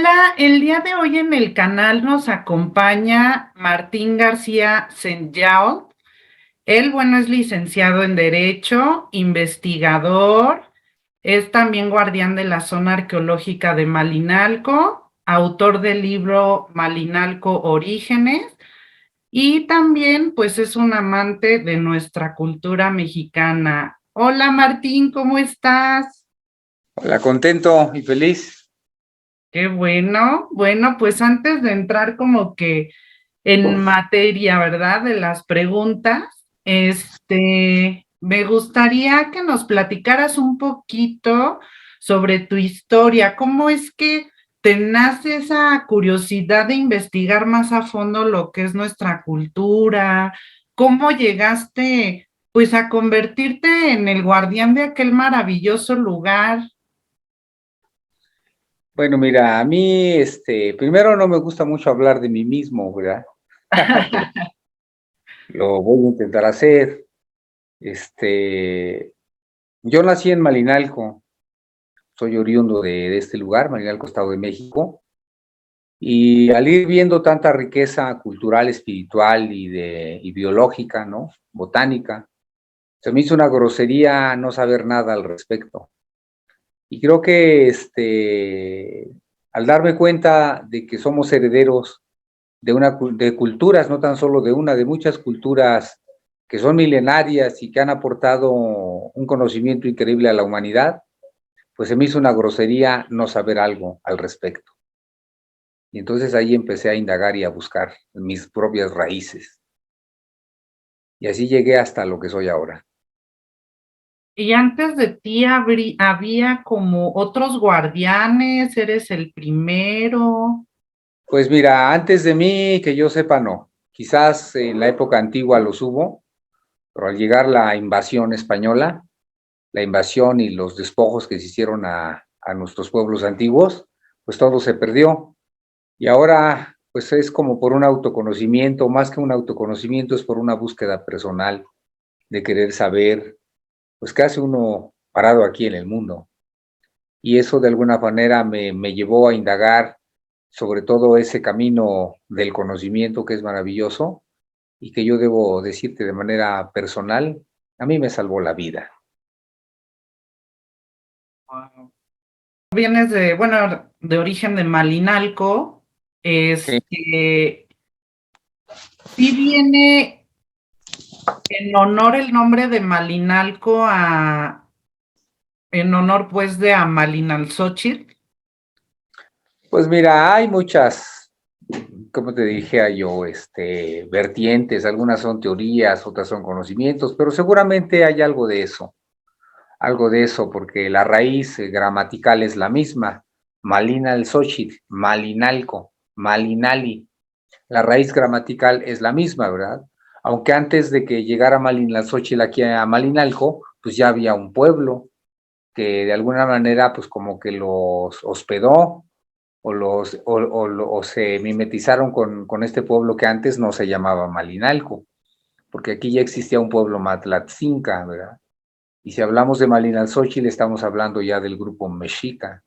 Hola, el día de hoy en el canal nos acompaña Martín García Senyao. Él, bueno, es licenciado en Derecho, investigador, es también guardián de la zona arqueológica de Malinalco, autor del libro Malinalco Orígenes y también, pues, es un amante de nuestra cultura mexicana. Hola, Martín, ¿cómo estás? Hola, contento y feliz. Qué bueno. Bueno, pues antes de entrar como que en materia, ¿verdad? De las preguntas, me gustaría que nos platicaras un poquito sobre tu historia. ¿Cómo es que te nace esa curiosidad de investigar más a fondo lo que es nuestra cultura? ¿Cómo llegaste, pues, a convertirte en el guardián de aquel maravilloso lugar? Bueno, mira, a mí, primero no me gusta mucho hablar de mí mismo, ¿verdad? Pero lo voy a intentar hacer. Este, yo nací en Malinalco, soy oriundo de este lugar, Malinalco, Estado de México, y al ir viendo tanta riqueza cultural, espiritual y biológica, ¿no? Botánica, se me hizo una grosería no saber nada al respecto. Y creo que, al darme cuenta de que somos herederos de culturas, no tan solo de una, de muchas culturas que son milenarias y que han aportado un conocimiento increíble a la humanidad, pues se me hizo una grosería no saber algo al respecto. Y entonces ahí empecé a indagar y a buscar mis propias raíces. Y así llegué hasta lo que soy ahora. Y antes de ti había como otros guardianes, eres el primero. Pues mira, antes de mí, que yo sepa, no. Quizás en la época antigua los hubo, pero al llegar la invasión española, la invasión y los despojos que se hicieron a nuestros pueblos antiguos, pues todo se perdió. Y ahora, pues es como por un autoconocimiento, más que un autoconocimiento, es por una búsqueda personal de querer saber, pues qué hace uno parado aquí en el mundo. Y eso de alguna manera me llevó a indagar sobre todo ese camino del conocimiento que es maravilloso y que yo debo decirte de manera personal, a mí me salvó la vida. Wow. Vienes de, bueno, de origen de Malinalco. Sí. Sí viene en honor el nombre de Malinalco en honor pues de a Malinalxóchitl. Pues mira, hay muchas, como te dije yo, vertientes, algunas son teorías, otras son conocimientos, pero seguramente hay algo de eso, porque la raíz gramatical es la misma, Malinalxóchitl, Malinalco, Malinali, la raíz gramatical es la misma, ¿verdad? Aunque antes de que llegara Malinalxóchitl aquí a Malinalco, pues ya había un pueblo que de alguna manera pues como que los hospedó o se mimetizaron con este pueblo que antes no se llamaba Malinalco, porque aquí ya existía un pueblo Matlatzinca, ¿verdad? Y si hablamos de Malinalxóchitl, estamos hablando ya del grupo mexica.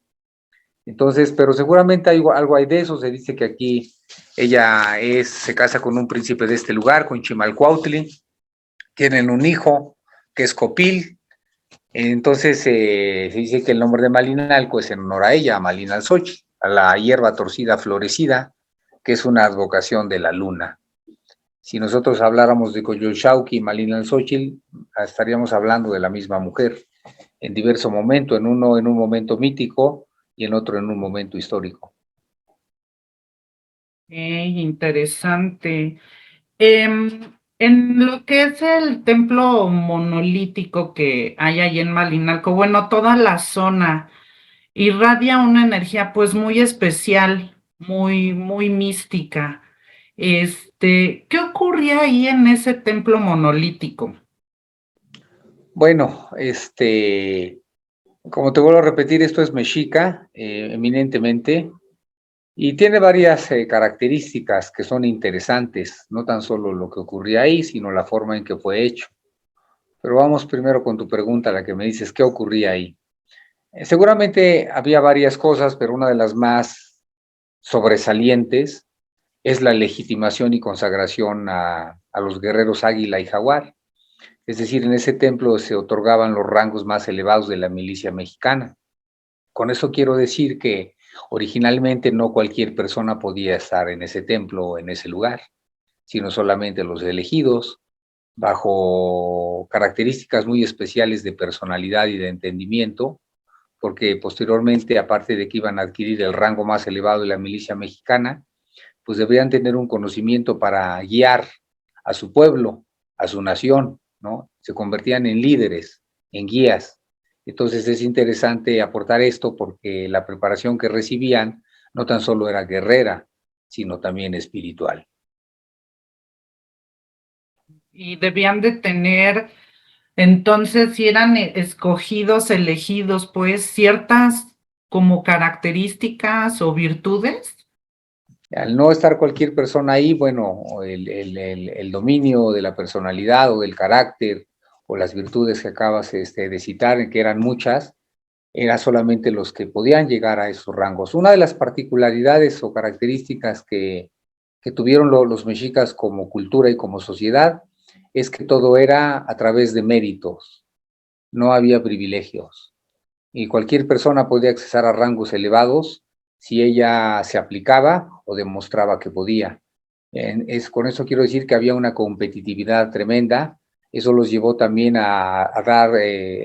Entonces, pero seguramente algo hay de eso. Se dice que aquí se casa con un príncipe de este lugar, con Chimalcuautli, tienen un hijo que es Copil. Entonces, se dice que el nombre de Malinalco es en honor a ella, a Malinalxóchitl, a la hierba torcida florecida, que es una advocación de la luna. Si nosotros habláramos de Coyolxauhqui y Malinalxóchitl, estaríamos hablando de la misma mujer en diverso momento, en uno en un momento mítico y en otro en un momento histórico. Interesante. En lo que es el templo monolítico que hay ahí en Malinalco, bueno, toda la zona irradia una energía pues muy especial, muy, muy mística. ¿Qué ocurría ahí en ese templo monolítico? Bueno, como te vuelvo a repetir, esto es mexica, eminentemente, y tiene varias características que son interesantes, no tan solo lo que ocurría ahí, sino la forma en que fue hecho. Pero vamos primero con tu pregunta, la que me dices, ¿qué ocurría ahí? Seguramente había varias cosas, pero una de las más sobresalientes es la legitimación y consagración a los guerreros Águila y Jaguar. Es decir, en ese templo se otorgaban los rangos más elevados de la milicia mexicana. Con eso quiero decir que originalmente no cualquier persona podía estar en ese templo o en ese lugar, sino solamente los elegidos, bajo características muy especiales de personalidad y de entendimiento, porque posteriormente, aparte de que iban a adquirir el rango más elevado de la milicia mexicana, pues deberían tener un conocimiento para guiar a su pueblo, a su nación, ¿no? Se convertían en líderes, en guías. Entonces es interesante aportar esto porque la preparación que recibían no tan solo era guerrera, sino también espiritual. Y debían de tener, entonces, si eran escogidos, elegidos, pues ciertas como características o virtudes. Al no estar cualquier persona ahí, bueno, el dominio de la personalidad o del carácter o las virtudes que acabas de citar, que eran muchas, eran solamente los que podían llegar a esos rangos. Una de las particularidades o características que tuvieron los mexicas como cultura y como sociedad es que todo era a través de méritos, no había privilegios. Y cualquier persona podía acceder a rangos elevados si ella se aplicaba o demostraba que podía. Con eso quiero decir que había una competitividad tremenda. Eso los llevó también a dar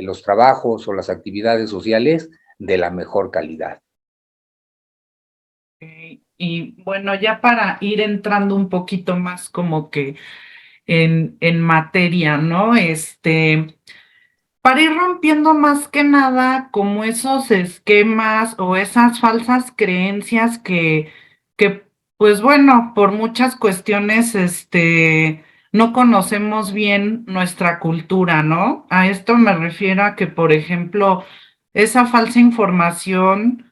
los trabajos o las actividades sociales de la mejor calidad. Y bueno, ya para ir entrando un poquito más como que en materia, ¿no? Para ir rompiendo más que nada como esos esquemas o esas falsas creencias que pues bueno, por muchas cuestiones, no conocemos bien nuestra cultura, ¿no? A esto me refiero a que, por ejemplo, esa falsa información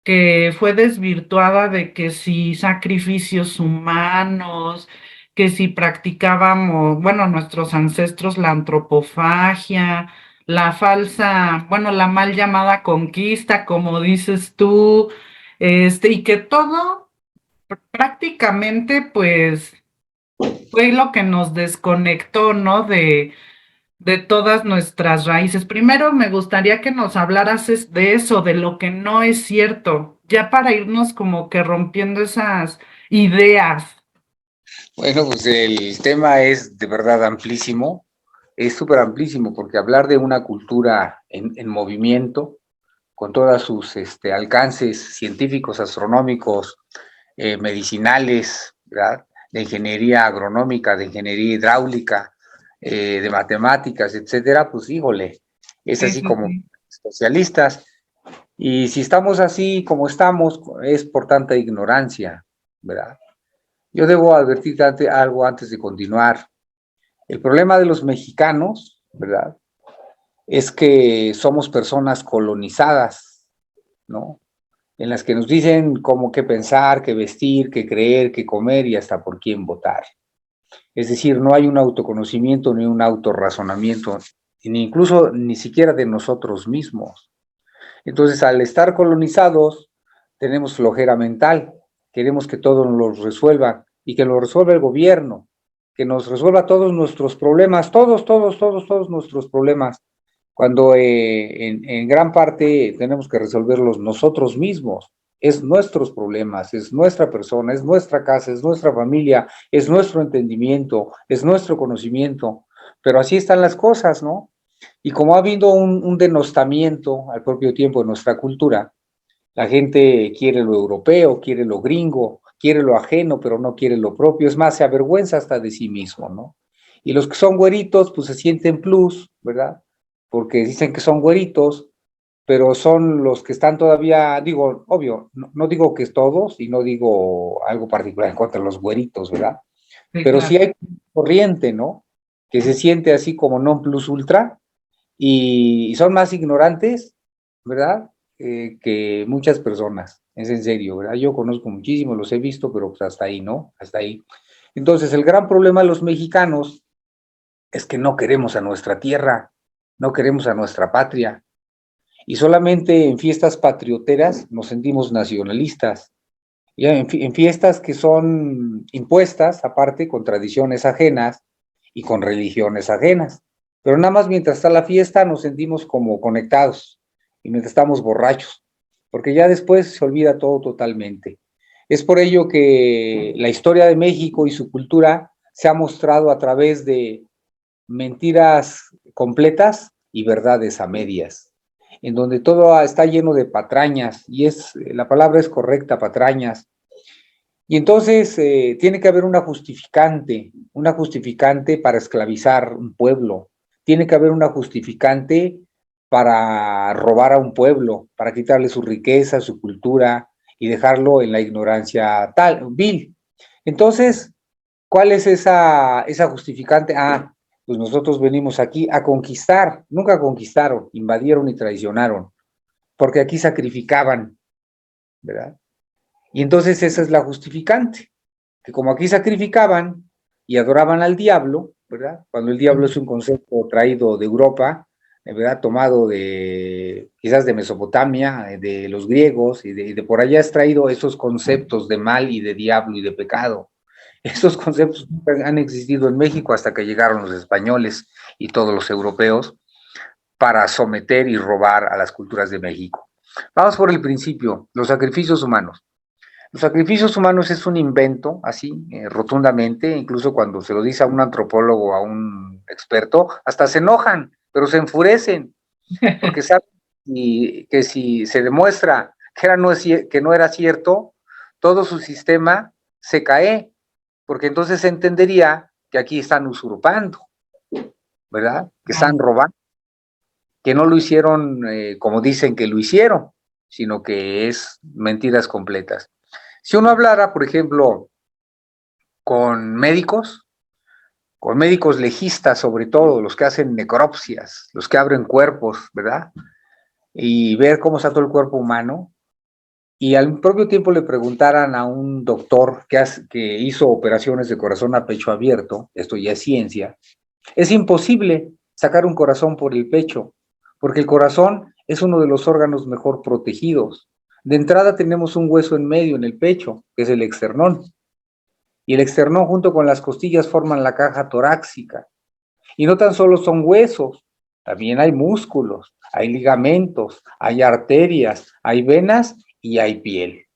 que fue desvirtuada de que si sacrificios humanos, que si practicábamos, bueno, nuestros ancestros la antropofagia, la falsa, bueno, la mal llamada conquista, como dices tú, y que todo prácticamente, pues, fue lo que nos desconectó, ¿no? De todas nuestras raíces. Primero me gustaría que nos hablaras de eso, de lo que no es cierto, ya para irnos como que rompiendo esas ideas. Bueno, pues el tema es de verdad amplísimo, es súper amplísimo porque hablar de una cultura en movimiento, con todos sus alcances científicos, astronómicos, medicinales, ¿verdad? De ingeniería agronómica, de ingeniería hidráulica, de matemáticas, etcétera, pues híjole, es Sí, así sí, como sí. especialistas. Y si estamos así como estamos, es por tanta ignorancia, ¿verdad? Yo debo advertir algo antes de continuar. El problema de los mexicanos, ¿verdad? Es que somos personas colonizadas, ¿no? En las que nos dicen cómo qué pensar, qué vestir, qué creer, qué comer y hasta por quién votar. Es decir, no hay un autoconocimiento ni un autorrazonamiento, ni incluso ni siquiera de nosotros mismos. Entonces, al estar colonizados, tenemos flojera mental, queremos que todo nos lo resuelva y que lo resuelva el gobierno, que nos resuelva todos nuestros problemas, todos nuestros problemas, cuando en gran parte tenemos que resolverlos nosotros mismos. Es nuestros problemas, es nuestra persona, es nuestra casa, es nuestra familia, es nuestro entendimiento, es nuestro conocimiento, pero así están las cosas, ¿no? Y como ha habido un denostamiento al propio tiempo de nuestra cultura, la gente quiere lo europeo, quiere lo gringo, quiere lo ajeno, pero no quiere lo propio. Es más, se avergüenza hasta de sí mismo, ¿no? Y los que son güeritos, pues se sienten plus, ¿verdad? Porque dicen que son güeritos, pero son los que están todavía, digo, obvio, no digo que es todos y no digo algo particular en contra de los güeritos, ¿verdad? Sí, Pero sí claro. hay corriente, ¿no? Que se siente así como non plus ultra y son más ignorantes, ¿verdad? Que muchas personas, es en serio, ¿verdad? Yo conozco muchísimos, los he visto, pero pues hasta ahí, ¿no? Hasta ahí. Entonces, el gran problema de los mexicanos es que no queremos a nuestra tierra, no queremos a nuestra patria, y solamente en fiestas patrioteras nos sentimos nacionalistas, y en fiestas que son impuestas, aparte, con tradiciones ajenas y con religiones ajenas. Pero nada más mientras está la fiesta nos sentimos como conectados y mientras estamos borrachos, porque ya después se olvida todo totalmente. Es por ello que la historia de México y su cultura se ha mostrado a través de mentiras completas y verdades a medias, en donde todo está lleno de patrañas, y la palabra es correcta, patrañas. Y entonces tiene que haber una justificante para esclavizar un pueblo, tiene que haber una justificante para robar a un pueblo, para quitarle su riqueza, su cultura y dejarlo en la ignorancia tal, vil. Entonces, ¿cuál es esa justificante? Ah, pues nosotros venimos aquí a conquistar, nunca conquistaron, invadieron y traicionaron, porque aquí sacrificaban, ¿verdad? Y entonces esa es la justificante, que como aquí sacrificaban y adoraban al diablo, ¿verdad? Cuando el diablo es un concepto traído de Europa, ¿verdad? Tomado quizás de Mesopotamia, de los griegos, y de por allá es traído esos conceptos de mal y de diablo y de pecado. Estos conceptos han existido en México hasta que llegaron los españoles y todos los europeos para someter y robar a las culturas de México. Vamos por el principio, los sacrificios humanos. Los sacrificios humanos es un invento, así, rotundamente, incluso cuando se lo dice a un antropólogo o a un experto, hasta se enojan, pero se enfurecen, porque saben que si se demuestra que no era cierto, todo su sistema se cae, porque entonces se entendería que aquí están usurpando, ¿verdad? Que están robando, que no lo hicieron como dicen que lo hicieron, sino que es mentiras completas. Si uno hablara, por ejemplo, con médicos, legistas sobre todo, los que hacen necropsias, los que abren cuerpos, ¿verdad? Y ver cómo está todo el cuerpo humano, y al propio tiempo le preguntaran a un doctor que hizo operaciones de corazón a pecho abierto, esto ya es ciencia, es imposible sacar un corazón por el pecho, porque el corazón es uno de los órganos mejor protegidos. De entrada tenemos un hueso en medio, en el pecho, que es el esternón, y el esternón junto con las costillas forman la caja torácica. Y no tan solo son huesos, también hay músculos, hay ligamentos, hay arterias, hay venas y hay piel.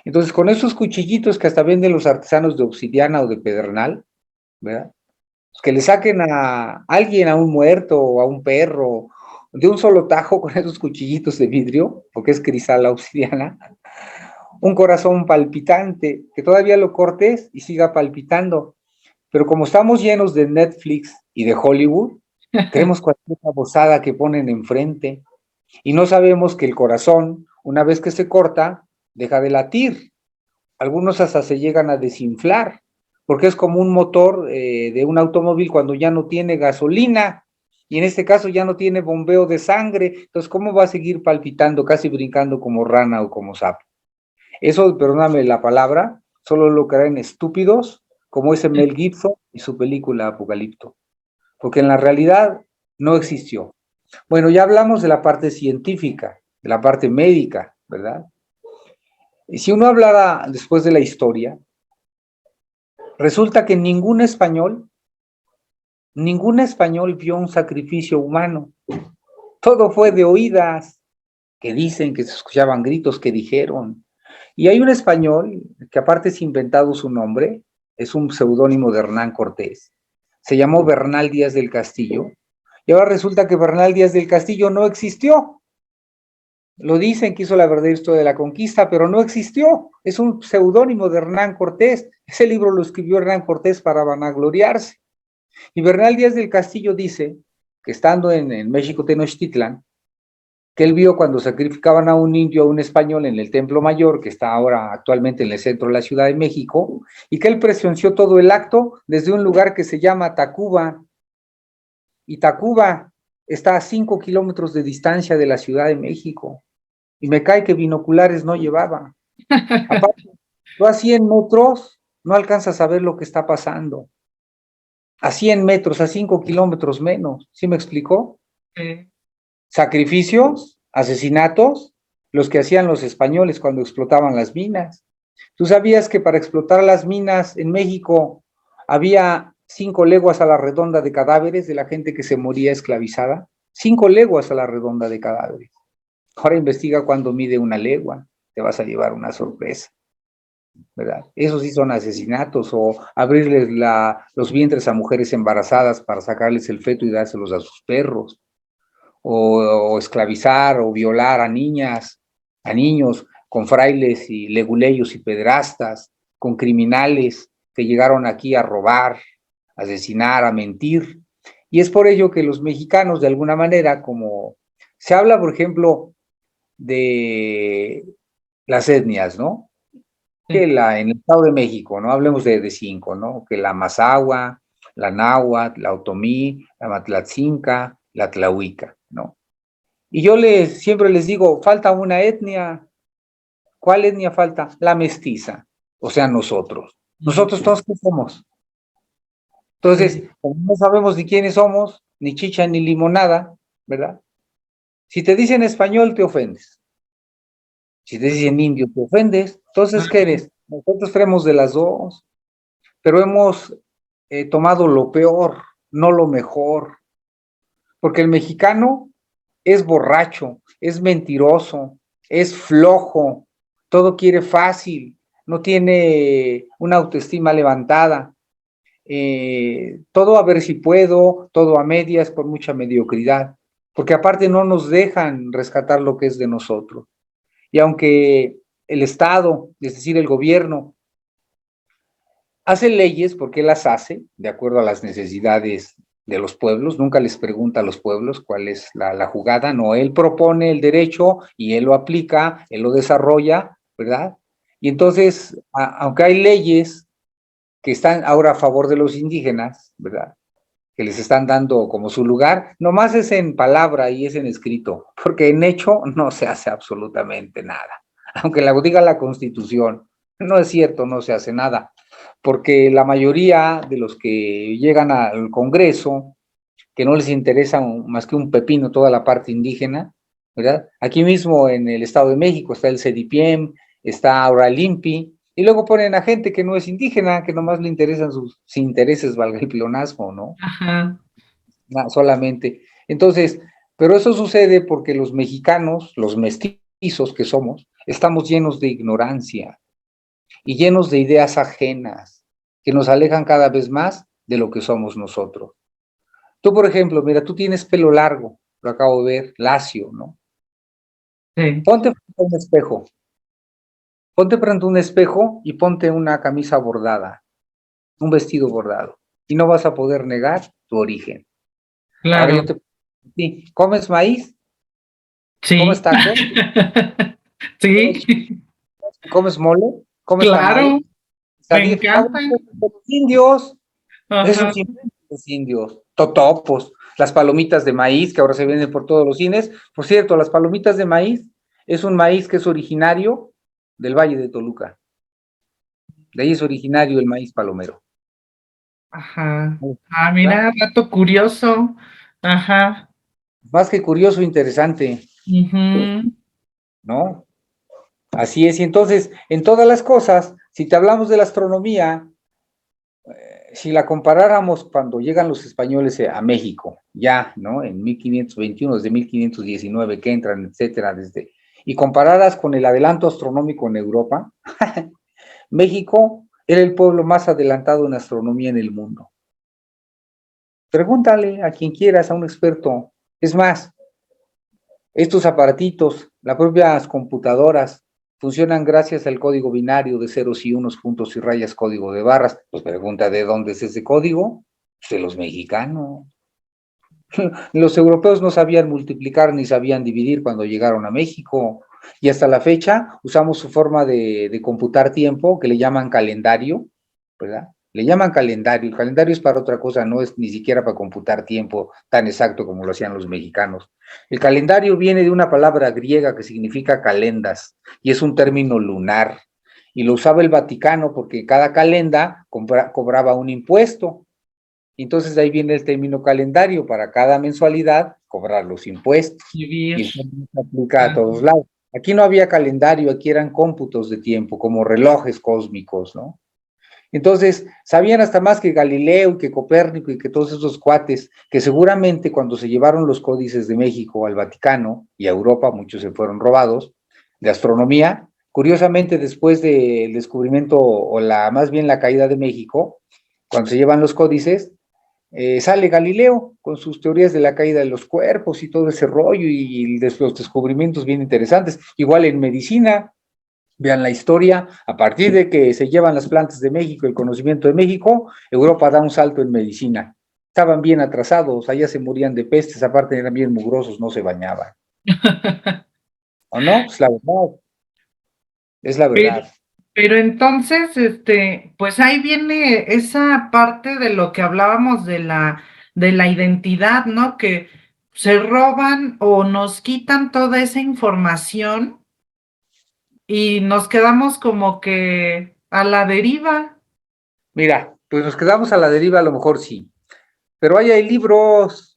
Entonces, con esos cuchillitos que hasta venden los artesanos de obsidiana o de pedernal, ¿verdad? Que le saquen a alguien, a un muerto o a un perro, de un solo tajo con esos cuchillitos de vidrio, porque es cristal la obsidiana, un corazón palpitante, que todavía lo cortes y siga palpitando. Pero como estamos llenos de Netflix y de Hollywood, creemos cualquier babosada que ponen enfrente y no sabemos que el corazón, una vez que se corta, deja de latir. Algunos hasta se llegan a desinflar, porque es como un motor de un automóvil cuando ya no tiene gasolina, y en este caso ya no tiene bombeo de sangre. Entonces, ¿cómo va a seguir palpitando, casi brincando como rana o como sapo? Eso, perdóname la palabra, solo lo creen estúpidos, como ese Mel Gibson y su película Apocalipto, porque en la realidad no existió. Bueno, ya hablamos de la parte científica, de la parte médica, ¿verdad? Y si uno hablara después de la historia, resulta que ningún español vio un sacrificio humano. Todo fue de oídas, que dicen, que se escuchaban gritos, que dijeron. Y hay un español que aparte es inventado su nombre, es un seudónimo de Hernán Cortés, se llamó Bernal Díaz del Castillo, y ahora resulta que Bernal Díaz del Castillo no existió. Lo dicen que hizo la verdadera historia de la conquista, pero no existió. Es un seudónimo de Hernán Cortés. Ese libro lo escribió Hernán Cortés para vanagloriarse. Y Bernal Díaz del Castillo dice que estando en México Tenochtitlan, que él vio cuando sacrificaban a un indio, a un español en el Templo Mayor, que está ahora actualmente en el centro de la Ciudad de México, y que él presenció todo el acto desde un lugar que se llama Tacuba. Y Tacuba está a 5 kilómetros de distancia de la Ciudad de México. Y me cae que binoculares no llevaba. Aparte, tú a 100 metros no alcanzas a ver lo que está pasando. A 100 metros, a 5 kilómetros menos. ¿Sí me explicó? Sí. Sacrificios, asesinatos, los que hacían los españoles cuando explotaban las minas. ¿Tú sabías que para explotar las minas en México había 5 leguas a la redonda de cadáveres de la gente que se moría esclavizada? 5 leguas a la redonda de cadáveres. Ahora investiga cuándo mide 1 legua, te vas a llevar una sorpresa, ¿verdad? Esos sí son asesinatos, o abrirles los vientres a mujeres embarazadas para sacarles el feto y dárselos a sus perros, o esclavizar o violar a niñas, a niños, con frailes y leguleyos y pedrastas, con criminales que llegaron aquí a robar, a asesinar, a mentir. Y es por ello que los mexicanos, de alguna manera, como se habla, por ejemplo, de las etnias, ¿no? Que en el Estado de México, ¿no? Hablemos de 5, ¿no? Que la Mazahua, la Náhuatl, la Otomí, la Matlatzinca, la Tlahuica, ¿no? Y yo siempre les digo, falta una etnia. ¿Cuál etnia falta? La mestiza, o sea, nosotros. Nosotros todos, ¿qué somos? Entonces, como no sabemos ni quiénes somos, ni chicha ni limonada, ¿verdad? Si te dicen español, te ofendes. Si te dicen indio, te ofendes. Entonces, ¿qué eres? Nosotros tenemos de las dos, pero hemos tomado lo peor, no lo mejor. Porque el mexicano es borracho, es mentiroso, es flojo, todo quiere fácil, no tiene una autoestima levantada, todo a ver si puedo, todo a medias, con mucha mediocridad, porque aparte no nos dejan rescatar lo que es de nosotros. Y aunque el Estado, es decir, el gobierno, hace leyes, porque él las hace de acuerdo a las necesidades de los pueblos, nunca les pregunta a los pueblos cuál es la jugada, no, él propone el derecho y él lo aplica, él lo desarrolla, ¿verdad? Y entonces, aunque hay leyes que están ahora a favor de los indígenas, ¿verdad? Que les están dando como su lugar, nomás es en palabra y es en escrito, porque en hecho no se hace absolutamente nada. Aunque la diga la Constitución, no es cierto, no se hace nada, porque la mayoría de los que llegan al Congreso, que no les interesa más que un pepino toda la parte indígena, ¿verdad? Aquí mismo en el Estado de México está el CEDIPIEM, está ahora el INPI, y luego ponen a gente que no es indígena, que nomás le interesan sus intereses, valga el pleonasmo, ¿no? Ajá. Solamente. Entonces, pero eso sucede porque los mexicanos, los mestizos que somos, estamos llenos de ignorancia y llenos de ideas ajenas que nos alejan cada vez más de lo que somos nosotros. Tú, por ejemplo, mira, tú tienes pelo largo, lo acabo de ver, lacio, ¿no? Sí. Ponte frente a un espejo, ponte frente a un espejo y ponte una camisa bordada, un vestido bordado, y no vas a poder negar tu origen. Ahora Claro. yo te... Sí, ¿comes maíz? ¿Comes Sí. tacos? Sí. ¿Comes mole? ¿Comes tamales? Claro. Me encantan. Los indios, Ajá. esos inventos de los indios, totopos, las palomitas de maíz que ahora se venden por todos los cines. Por cierto, las palomitas de maíz es un maíz que es originario del Valle de Toluca. De ahí es originario el maíz palomero. Ajá. Ah, ¿Verdad? mira, dato curioso. Ajá. Más que curioso, interesante, Ujú. ¿no? Así es. Y entonces, en todas las cosas, si te hablamos de la astronomía, si la comparáramos cuando llegan los españoles a México, ya, ¿no? En 1521, desde 1519 que entran, etcétera, y compararas con el adelanto astronómico en Europa, México era el pueblo más adelantado en astronomía en el mundo. Pregúntale a quien quieras, a un experto. Es más, estos aparatitos, las propias computadoras, funcionan gracias al código binario de ceros y unos, puntos y rayas, código de barras. Pues pregunta de dónde es ese código. Pues de los mexicanos. Los europeos no sabían multiplicar ni sabían dividir cuando llegaron a México. Y hasta la fecha usamos su forma de computar tiempo, que le llaman calendario, ¿verdad? Le llaman calendario. El calendario es para otra cosa, no es ni siquiera para computar tiempo tan exacto como lo hacían los mexicanos. El calendario viene de una palabra griega que significa calendas y es un término lunar. Y lo usaba el Vaticano porque cada calenda cobraba un impuesto. Entonces de ahí viene el término calendario, para cada mensualidad cobrar los impuestos. Vivir. Y eso se aplica a Ah, todos lados. Aquí no había calendario, aquí eran cómputos de tiempo, como relojes cósmicos, ¿no? Entonces, sabían hasta más que Galileo y que Copérnico y que todos esos cuates, que seguramente cuando se llevaron los códices de México al Vaticano y a Europa, muchos se fueron robados, de astronomía, curiosamente después del descubrimiento, o más bien la caída de México, cuando se llevan los códices, sale Galileo con sus teorías de la caída de los cuerpos y todo ese rollo y los descubrimientos bien interesantes. Igual en medicina, vean la historia, a partir de que se llevan las plantas de México, el conocimiento de México, Europa da un salto en medicina. Estaban bien atrasados, allá se morían de pestes, aparte eran bien mugrosos, no se bañaban. ¿O no? Es la verdad, es la Pero, verdad. pero entonces, pues ahí viene esa parte de lo que hablábamos de la identidad, ¿no? Que se roban o nos quitan toda esa información y nos quedamos como que a la deriva. Mira, pues nos quedamos a la deriva, a lo mejor sí, pero ahí hay libros.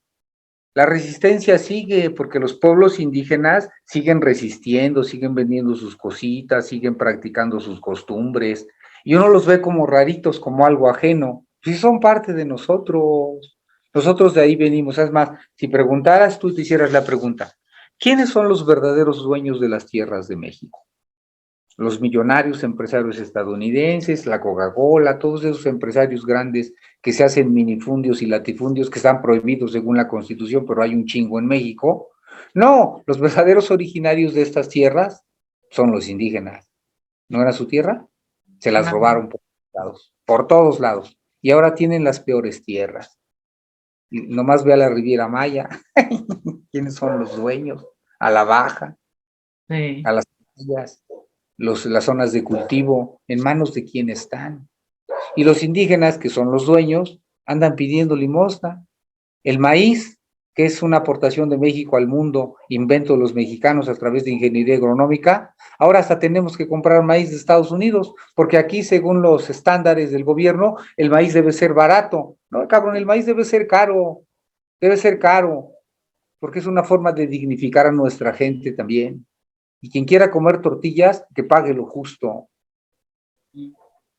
La resistencia sigue porque los pueblos indígenas siguen resistiendo, siguen vendiendo sus cositas, siguen practicando sus costumbres, y uno los ve como raritos, como algo ajeno. Sí son parte de nosotros. Nosotros de ahí venimos. Es más, si preguntaras, tú te hicieras la pregunta, ¿quiénes son los verdaderos dueños de las tierras de México? Los millonarios empresarios estadounidenses, la Coca-Cola, todos esos empresarios grandes que se hacen minifundios y latifundios que están prohibidos según la Constitución, pero hay un chingo en México. No, los verdaderos originarios de estas tierras son los indígenas. ¿No era su tierra? Se las Claro. robaron por todos lados. Y ahora tienen las peores tierras. Y nomás ve a la Riviera Maya. ¿Quiénes son los dueños? A la Baja, Sí. a las villas, las zonas de cultivo, ¿en manos de quién están? Y los indígenas, que son los dueños, andan pidiendo limosna. El maíz, que es una aportación de México al mundo, invento de los mexicanos a través de ingeniería agronómica, ahora hasta tenemos que comprar maíz de Estados Unidos, porque aquí, según los estándares del gobierno, el maíz debe ser barato. No, cabrón, el maíz debe ser caro, porque es una forma de dignificar a nuestra gente también. Y quien quiera comer tortillas, que pague lo justo. Y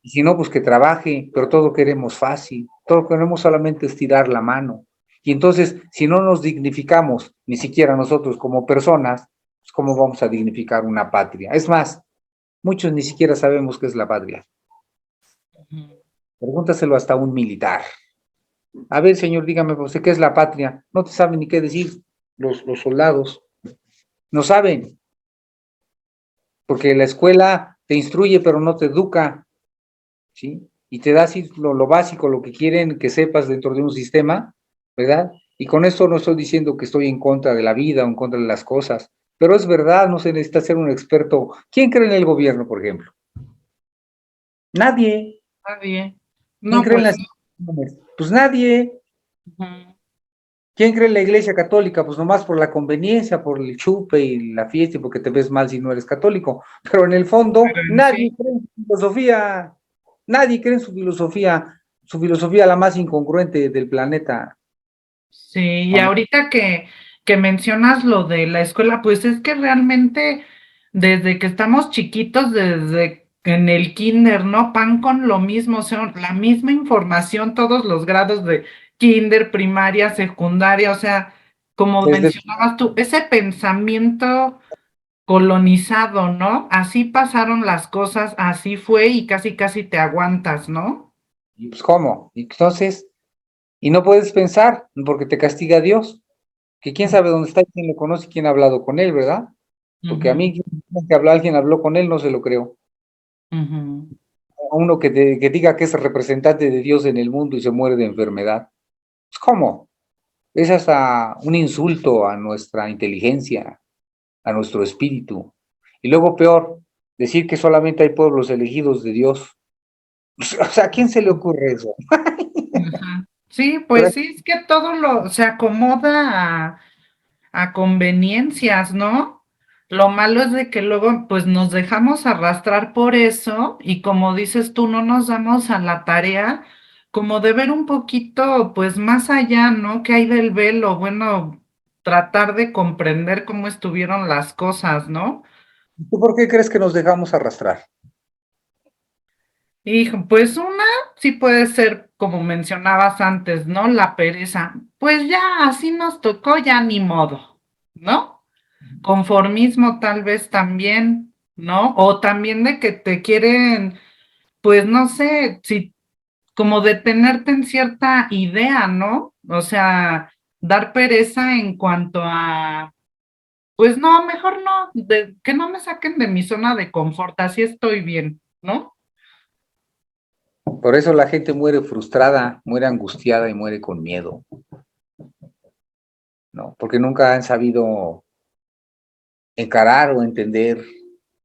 si no, pues que trabaje, pero todo queremos fácil, todo queremos solamente estirar la mano. Y entonces, si no nos dignificamos, ni siquiera nosotros como personas, pues ¿cómo vamos a dignificar una patria? Es más, muchos ni siquiera sabemos qué es la patria. Ujú. Pregúntaselo hasta a un militar. A ver, señor, dígame, ¿usted qué es la patria? No te saben ni qué decir los soldados. No saben, porque la escuela te instruye, pero no te educa. ¿Sí? Y te da así lo básico, lo que quieren que sepas dentro de un sistema, ¿verdad? Y con esto no estoy diciendo que estoy en contra de la vida o en contra de las cosas, pero es verdad, no se necesita ser un experto. ¿Quién cree en el gobierno, por ejemplo? Nadie. Está bien. ¿Quién No, cree en pues las instituciones? Pues nadie. ujú. ¿Quién cree en la iglesia católica? Pues nomás por la conveniencia, por el chupe y la fiesta y porque te ves mal si no eres católico. Pero en el fondo, Pero en nadie sí. cree en su filosofía. Nadie cree en su filosofía la más incongruente del planeta. Sí, y ¿O no? ahorita que mencionas lo de la escuela, pues es que realmente desde que estamos chiquitos, desde en el kinder, ¿no? Pan con lo mismo, o sea, la misma información, todos los grados de kinder, primaria, secundaria, o sea, como Desde, mencionabas tú, ese pensamiento colonizado, ¿no? Así pasaron las cosas, así fue y casi casi te aguantas, ¿no? y pues, ¿cómo? Entonces, y no puedes pensar, porque te castiga Dios, que quién sabe dónde está y quién lo conoce y quién ha hablado con él, ¿verdad? Porque a Ujú, mí, que alguien habló con él, no se lo creo. ujú. A uno que diga que es representante de Dios en el mundo y se muere de enfermedad. Pues, ¿cómo? Es hasta un insulto a nuestra inteligencia, a nuestro espíritu. Y luego peor, decir que solamente hay pueblos elegidos de Dios. O sea, ¿a quién se le ocurre eso? Ajá. Sí, pues sí, es que todo lo se acomoda a conveniencias, ¿no? Lo malo es de que luego pues nos dejamos arrastrar por eso y como dices tú, no nos damos a la tarea como de ver un poquito pues más allá, ¿no? ¿Qué hay del velo? Bueno, tratar de comprender cómo estuvieron las cosas, ¿no? ¿Tú por qué crees que nos dejamos arrastrar? Hijo, pues una sí puede ser, como mencionabas antes, ¿no? La pereza. Pues ya así nos tocó, ya ni modo, ¿no? Conformismo tal vez también, ¿no? O también de que te quieren, pues no sé, si como detenerte en cierta idea, ¿no? O sea, dar pereza en cuanto a, pues no, mejor no, que no me saquen de mi zona de confort, así estoy bien, ¿no? Por eso la gente muere frustrada, muere angustiada y muere con miedo, ¿no? Porque nunca han sabido encarar o entender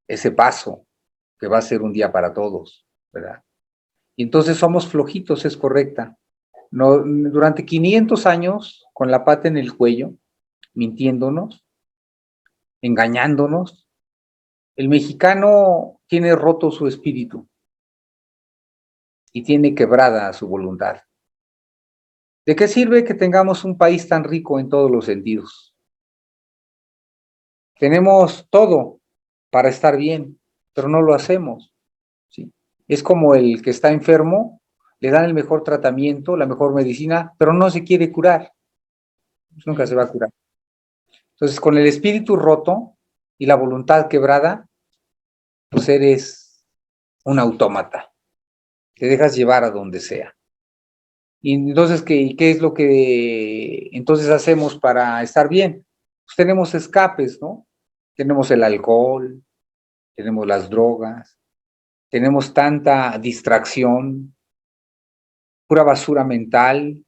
ese paso que va a ser un día para todos, ¿verdad? Y entonces somos flojitos, es correcta. No, durante 500 años, con la pata en el cuello, mintiéndonos, engañándonos, el mexicano tiene roto su espíritu y tiene quebrada su voluntad. ¿De qué sirve que tengamos un país tan rico en todos los sentidos? Tenemos todo para estar bien, pero no lo hacemos, ¿sí? Es como el que está enfermo, le dan el mejor tratamiento, la mejor medicina, pero no se quiere curar, pues nunca se va a curar. Entonces, con el espíritu roto y la voluntad quebrada, pues eres un autómata, te dejas llevar a donde sea. Y entonces, ¿qué es lo que entonces hacemos para estar bien? Pues tenemos escapes, ¿no? Tenemos el alcohol, tenemos las drogas, tenemos tanta distracción, pura basura mental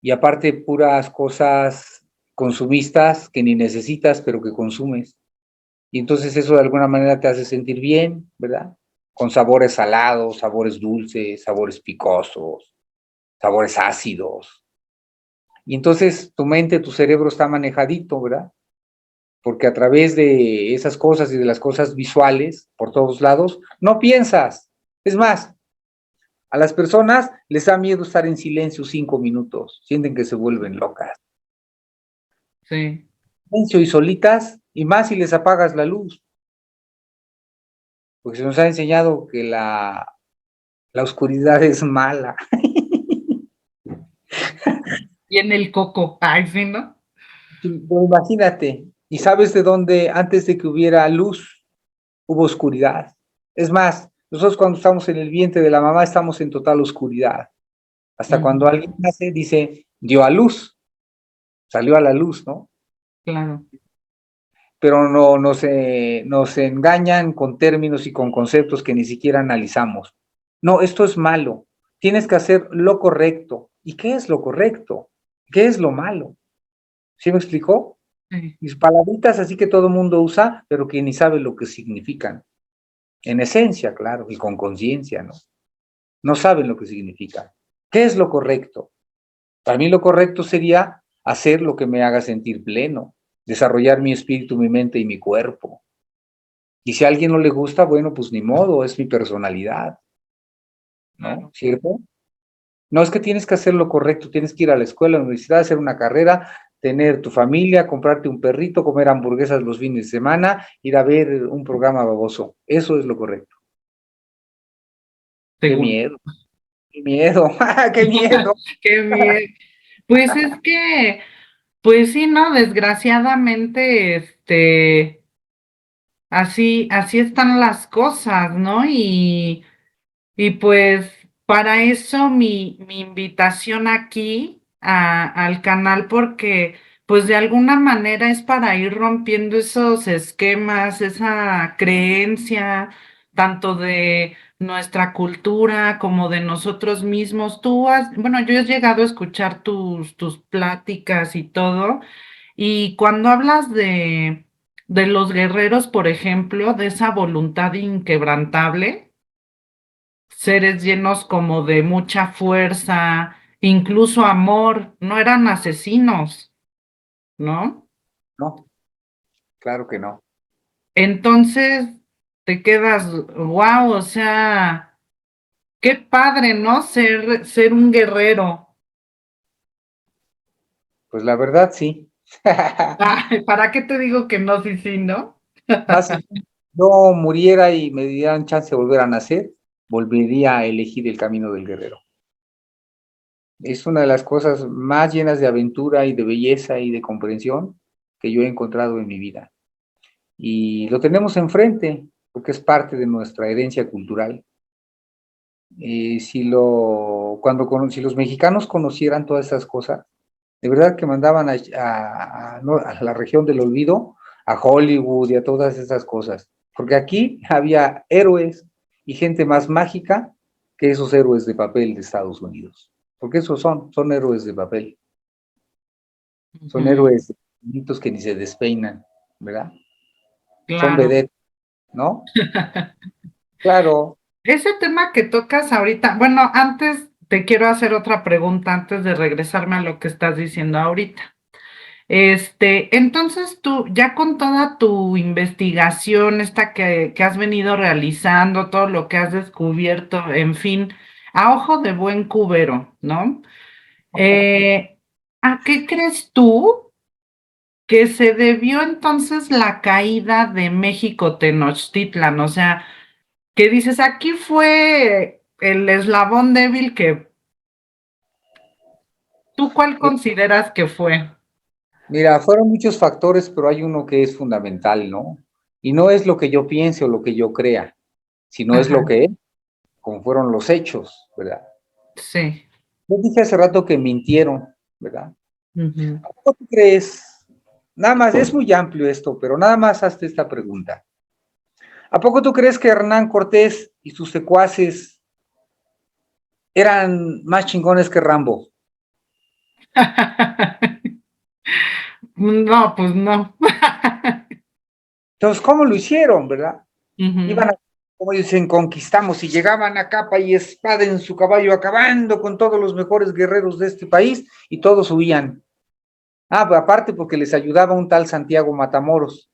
y aparte puras cosas consumistas que ni necesitas, pero que consumes. Y entonces eso de alguna manera te hace sentir bien, ¿verdad? Con sabores salados, sabores dulces, sabores picosos, sabores ácidos. Y entonces tu mente, tu cerebro está manejadito, ¿verdad? Porque a través de esas cosas y de las cosas visuales, por todos lados, no piensas. Es más, a las personas les da miedo estar en silencio 5 minutos, sienten que se vuelven locas. Sí. Silencio y solitas, y más si les apagas la luz, porque se nos ha enseñado que la oscuridad es mala. Y en el coco, ay, sí, ¿no? Pero imagínate, y sabes de dónde antes de que hubiera luz hubo oscuridad. Es más, nosotros cuando estamos en el vientre de la mamá estamos en total oscuridad. Hasta cuando Ujú, alguien nace, dice, dio a luz, salió a la luz, ¿no? claro. Pero no nos engañan con términos y con conceptos que ni siquiera analizamos. No, esto es malo. Tienes que hacer lo correcto. ¿Y qué es lo correcto? ¿Qué es lo malo? ¿Sí me explicó? Sí. Mis palabritas así que todo el mundo usa, pero que ni sabe lo que significan. En esencia, claro, y con conciencia, ¿no? No saben lo que significa. ¿Qué es lo correcto? Para mí lo correcto sería hacer lo que me haga sentir pleno, desarrollar mi espíritu, mi mente y mi cuerpo. Y si a alguien no le gusta, bueno, pues ni modo, es mi personalidad, ¿no? Claro. ¿Cierto? No es que tienes que hacer lo correcto, tienes que ir a la escuela, a la universidad, hacer una carrera, tener tu familia, comprarte un perrito, comer hamburguesas los fines de semana, ir a ver un programa baboso. Eso es lo correcto. Qué Según. miedo, qué miedo, qué miedo. Qué bien. Pues es que, pues sí, ¿no? Desgraciadamente, así están las cosas, ¿no? Y pues para eso mi invitación aquí al canal, porque pues de alguna manera es para ir rompiendo esos esquemas, esa creencia, tanto de nuestra cultura como de nosotros mismos. Bueno, yo he llegado a escuchar tus pláticas y todo, y cuando hablas de los guerreros, por ejemplo, de esa voluntad inquebrantable, seres llenos como de mucha fuerza, incluso amor, no eran asesinos, ¿no? No, claro que no. Entonces te quedas, wow, o sea, qué padre, ¿no? Ser un guerrero. Pues la verdad sí. Ay, ¿para qué te digo que no? Sí, sí, ¿no? Más si yo muriera y me dieran chance de volver a nacer, volvería a elegir el camino del guerrero. Es una de las cosas más llenas de aventura y de belleza y de comprensión que yo he encontrado en mi vida. Y lo tenemos enfrente, porque es parte de nuestra herencia cultural. Si los mexicanos conocieran todas esas cosas, de verdad que mandaban ¿no? a la región del olvido, a Hollywood y a todas esas cosas, porque aquí había héroes y gente más mágica que esos héroes de papel de Estados Unidos, porque esos son héroes de papel, son Ujú, héroes bonitos que ni se despeinan, ¿verdad? Son claro. vedettes, ¿no? Claro. Ese tema que tocas ahorita, bueno, antes te quiero hacer otra pregunta antes de regresarme a lo que estás diciendo ahorita. Entonces tú, ya con toda tu investigación, esta que has venido realizando, todo lo que has descubierto, en fin, a ojo de buen cubero, ¿no? Eh, ¿A qué crees tú que se debió entonces la caída de México Tenochtitlan? O sea, que dices, aquí fue el eslabón débil que tú, ¿cuál consideras que fue? Mira, fueron muchos factores, pero hay uno que es fundamental, ¿no? Y no es lo que yo piense o lo que yo crea, sino es lo Ajá, que es, como fueron los hechos, ¿verdad? sí. Yo dije hace rato que mintieron, ¿verdad? Ujú. ¿A poco tú crees? Nada más, es muy amplio esto, pero nada más hazte esta pregunta. ¿A poco tú crees que Hernán Cortés y sus secuaces eran más chingones que Rambo? No, pues no. Entonces, ¿cómo lo hicieron, verdad? Ujú. Iban a, como dicen, conquistamos y llegaban a capa y espada en su caballo, acabando con todos los mejores guerreros de este país y todos huían. Ah, pues aparte porque les ayudaba un tal Santiago Matamoros,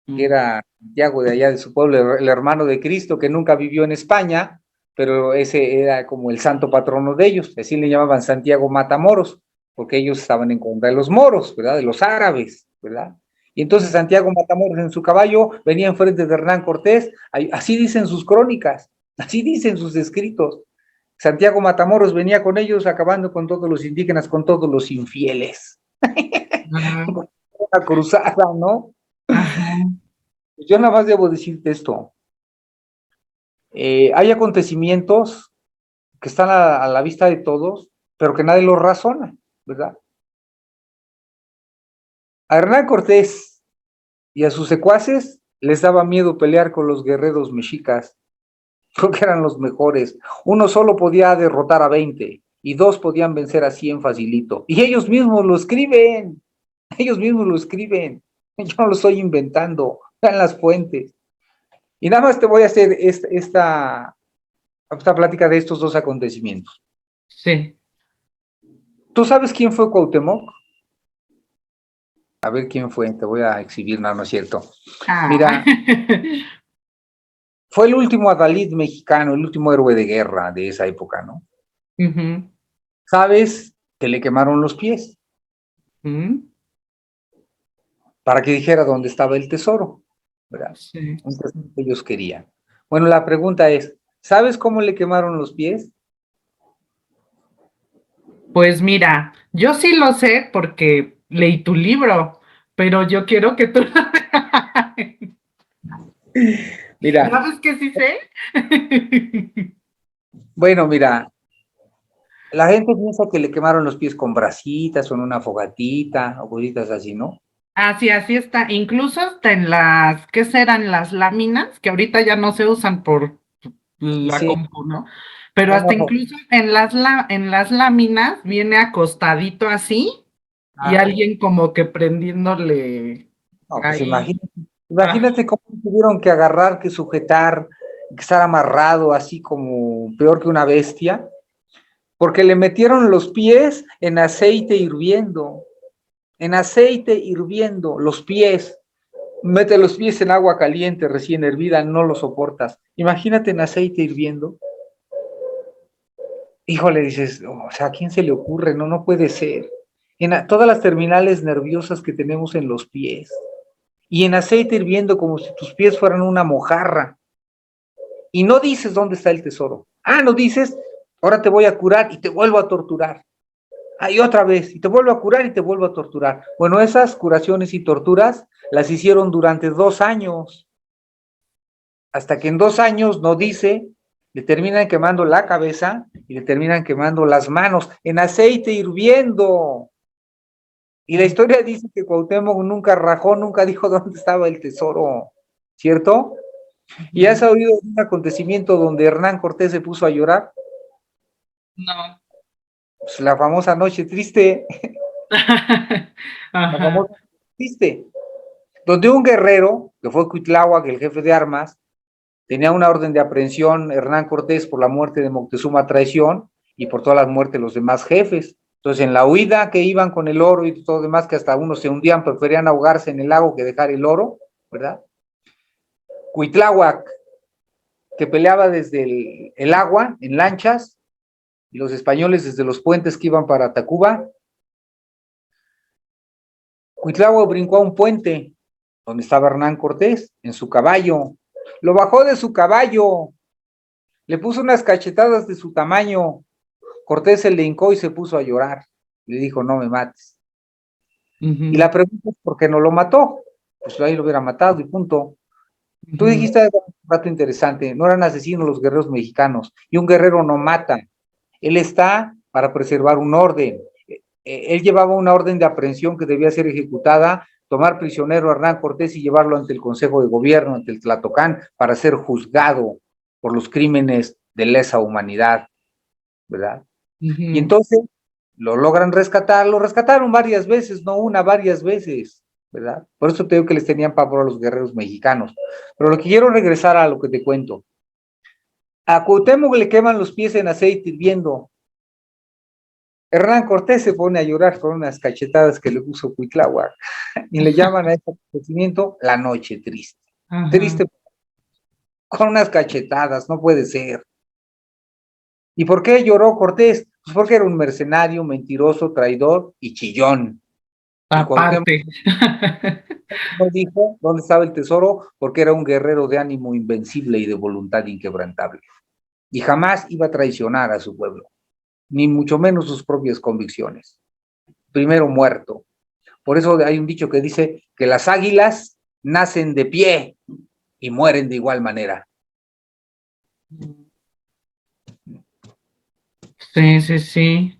que Mm. era Santiago de allá de su pueblo, el hermano de Cristo, que nunca vivió en España, pero ese era como el santo patrono de ellos, así le llamaban Santiago Matamoros, porque ellos estaban en contra de los moros, ¿verdad? De los árabes, ¿verdad? Y entonces Santiago Matamoros en su caballo venía enfrente de Hernán Cortés, así dicen sus crónicas, así dicen sus escritos. Santiago Matamoros venía con ellos acabando con todos los indígenas, con todos los infieles. Ajá, Una cruzada, ¿no? ajá. Yo nada más debo decirte esto. Hay acontecimientos que están a la vista de todos, pero que nadie los razona, ¿verdad? A Hernán Cortés y a sus secuaces les daba miedo pelear con los guerreros mexicas, porque eran los mejores. Uno solo podía derrotar a 20 y dos podían vencer a 100 facilito. Y ellos mismos lo escriben, ellos mismos lo escriben. Yo no lo estoy inventando, vean las fuentes. Y nada más te voy a hacer esta plática de estos dos acontecimientos. Sí. ¿Tú sabes quién fue Cuauhtémoc? A ver quién fue, te voy a exhibir, no, no es cierto. Ah. Mira, fue el último adalid mexicano, el último héroe de guerra de esa época, ¿no? Ujú, ¿Sabes que le quemaron los pies ujú, para que dijera dónde estaba el tesoro? ¿Verdad? sí. Un tesoro que ellos querían. Bueno, la pregunta es, ¿sabes cómo le quemaron los pies? Pues mira, yo sí lo sé porque leí tu libro, pero yo quiero que tú... Mira, ¿Sabes qué sí sé? bueno, mira, la gente piensa que le quemaron los pies con brasitas o en una fogatita o cositas así, ¿no? Así, así está. Incluso hasta en las, ¿qué serán? Las láminas, que ahorita ya no se usan por Sí, la sí, compu, ¿no? Pero no, hasta no, incluso en en las láminas viene acostadito así y ah, alguien como que prendiéndole no, pues ahí. Ah, imagínate cómo tuvieron que agarrar, que sujetar, que estar amarrado así como peor que una bestia, porque le metieron los pies en aceite hirviendo, los pies. Mete los pies en agua caliente, recién hervida, no lo soportas. Imagínate en aceite hirviendo. Híjole, dices, o sea, ¿a quién se le ocurre? No, no puede ser. Todas las terminales nerviosas que tenemos en los pies, y en aceite hirviendo como si tus pies fueran una mojarra. Y no dices dónde está el tesoro. Ah, no dices, ahora te voy a curar y te vuelvo a torturar. Ah, y otra vez, y te vuelvo a curar y te vuelvo a torturar. Bueno, esas curaciones y torturas las hicieron durante 2 años. Hasta que en 2 años no dice, le terminan quemando la cabeza y le terminan quemando las manos en aceite hirviendo. Y la historia dice que Cuauhtémoc nunca rajó, nunca dijo dónde estaba el tesoro, ¿cierto? ¿Y has oído un acontecimiento donde Hernán Cortés se puso a llorar? No. Pues la famosa noche triste, la Ajá. famosa noche triste, donde un guerrero, que fue Cuitláhuac, el jefe de armas, tenía una orden de aprehensión Hernán Cortés por la muerte de Moctezuma traición y por todas las muertes de los demás jefes. Entonces, en la huida que iban con el oro y todo lo demás, que hasta unos se hundían, preferían ahogarse en el lago que dejar el oro, ¿verdad? Cuitláhuac, que peleaba desde el agua, en lanchas, y los españoles desde los puentes que iban para Tacuba. Cuitláhuac brincó a un puente donde estaba Hernán Cortés, en su caballo. Lo bajó de su caballo, le puso unas cachetadas de su tamaño. Cortés se le hincó y se puso a llorar. Le dijo, no me mates. Y la pregunta es, ¿por qué no lo mató? Pues ahí lo hubiera matado y punto. Tú dijiste algo un rato interesante, no eran asesinos los guerreros mexicanos, y un guerrero no mata, él está para preservar un orden. Él llevaba una orden de aprehensión que debía ser ejecutada, tomar prisionero a Hernán Cortés y llevarlo ante el Consejo de Gobierno, ante el Tlatocán, para ser juzgado por los crímenes de lesa humanidad, ¿verdad? Y entonces lo logran rescatar, lo rescataron varias veces, no una, varias veces, ¿verdad? Por eso te digo que les tenían pavor a los guerreros mexicanos. Pero lo que quiero regresar a lo que te cuento. A Cuauhtémoc le queman los pies en aceite hirviendo. Hernán Cortés se pone a llorar por unas cachetadas que le puso Cuitláhuac y le llaman a este acontecimiento la noche triste. Ajá. Triste con unas cachetadas, no puede ser. ¿Y por qué lloró Cortés? Pues porque era un mercenario, mentiroso, traidor y chillón. Y Cuauhtémoc Aparte. no dijo dónde estaba el tesoro porque era un guerrero de ánimo invencible y de voluntad inquebrantable. Y jamás iba a traicionar a su pueblo, ni mucho menos sus propias convicciones. Primero muerto. Por eso hay un dicho que dice que las águilas nacen de pie y mueren de igual manera. Sí, sí, sí.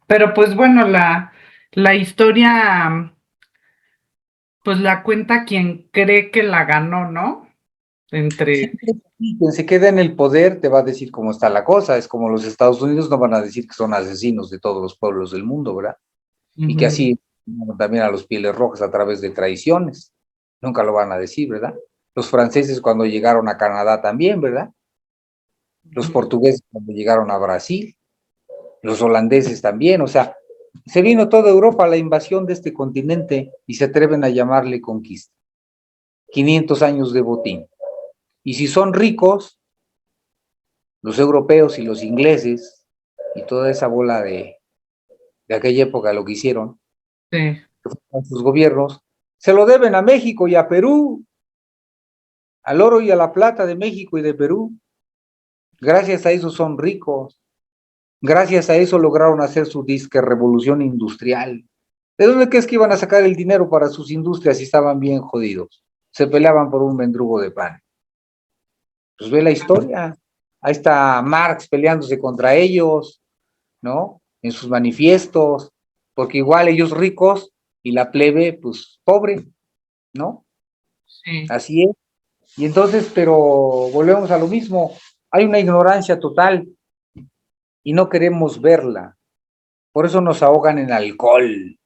Pero pues bueno, la historia, pues la cuenta quien cree que la ganó, ¿no? Entre... Quien se queda en el poder te va a decir cómo está la cosa. Es como los Estados Unidos no van a decir que son asesinos de todos los pueblos del mundo, ¿verdad? Y que así también a los pieles rojas a través de traiciones. Nunca lo van a decir, ¿verdad? Los franceses cuando llegaron a Canadá también, ¿verdad? Los portugueses cuando llegaron a Brasil, los holandeses también, o sea, se vino toda Europa a la invasión de este continente y se atreven a llamarle conquista. 500 años de botín. Y si son ricos, los europeos y los ingleses y toda esa bola de aquella época lo que hicieron, Sí. con sus gobiernos, se lo deben a México y a Perú, al oro y a la plata de México y de Perú. Gracias a eso son ricos. Gracias a eso lograron hacer su disque revolución industrial. ¿De dónde crees que iban a sacar el dinero para sus industrias si estaban bien jodidos? Se peleaban por un mendrugo de pan. Pues ve la historia. Ahí está Marx peleándose contra ellos, ¿no? En sus manifiestos, porque igual ellos ricos y la plebe, pues pobre, ¿no? Sí. Así es. Y entonces, pero volvemos a lo mismo. Hay una ignorancia total y no queremos verla. Por eso nos ahogan en alcohol,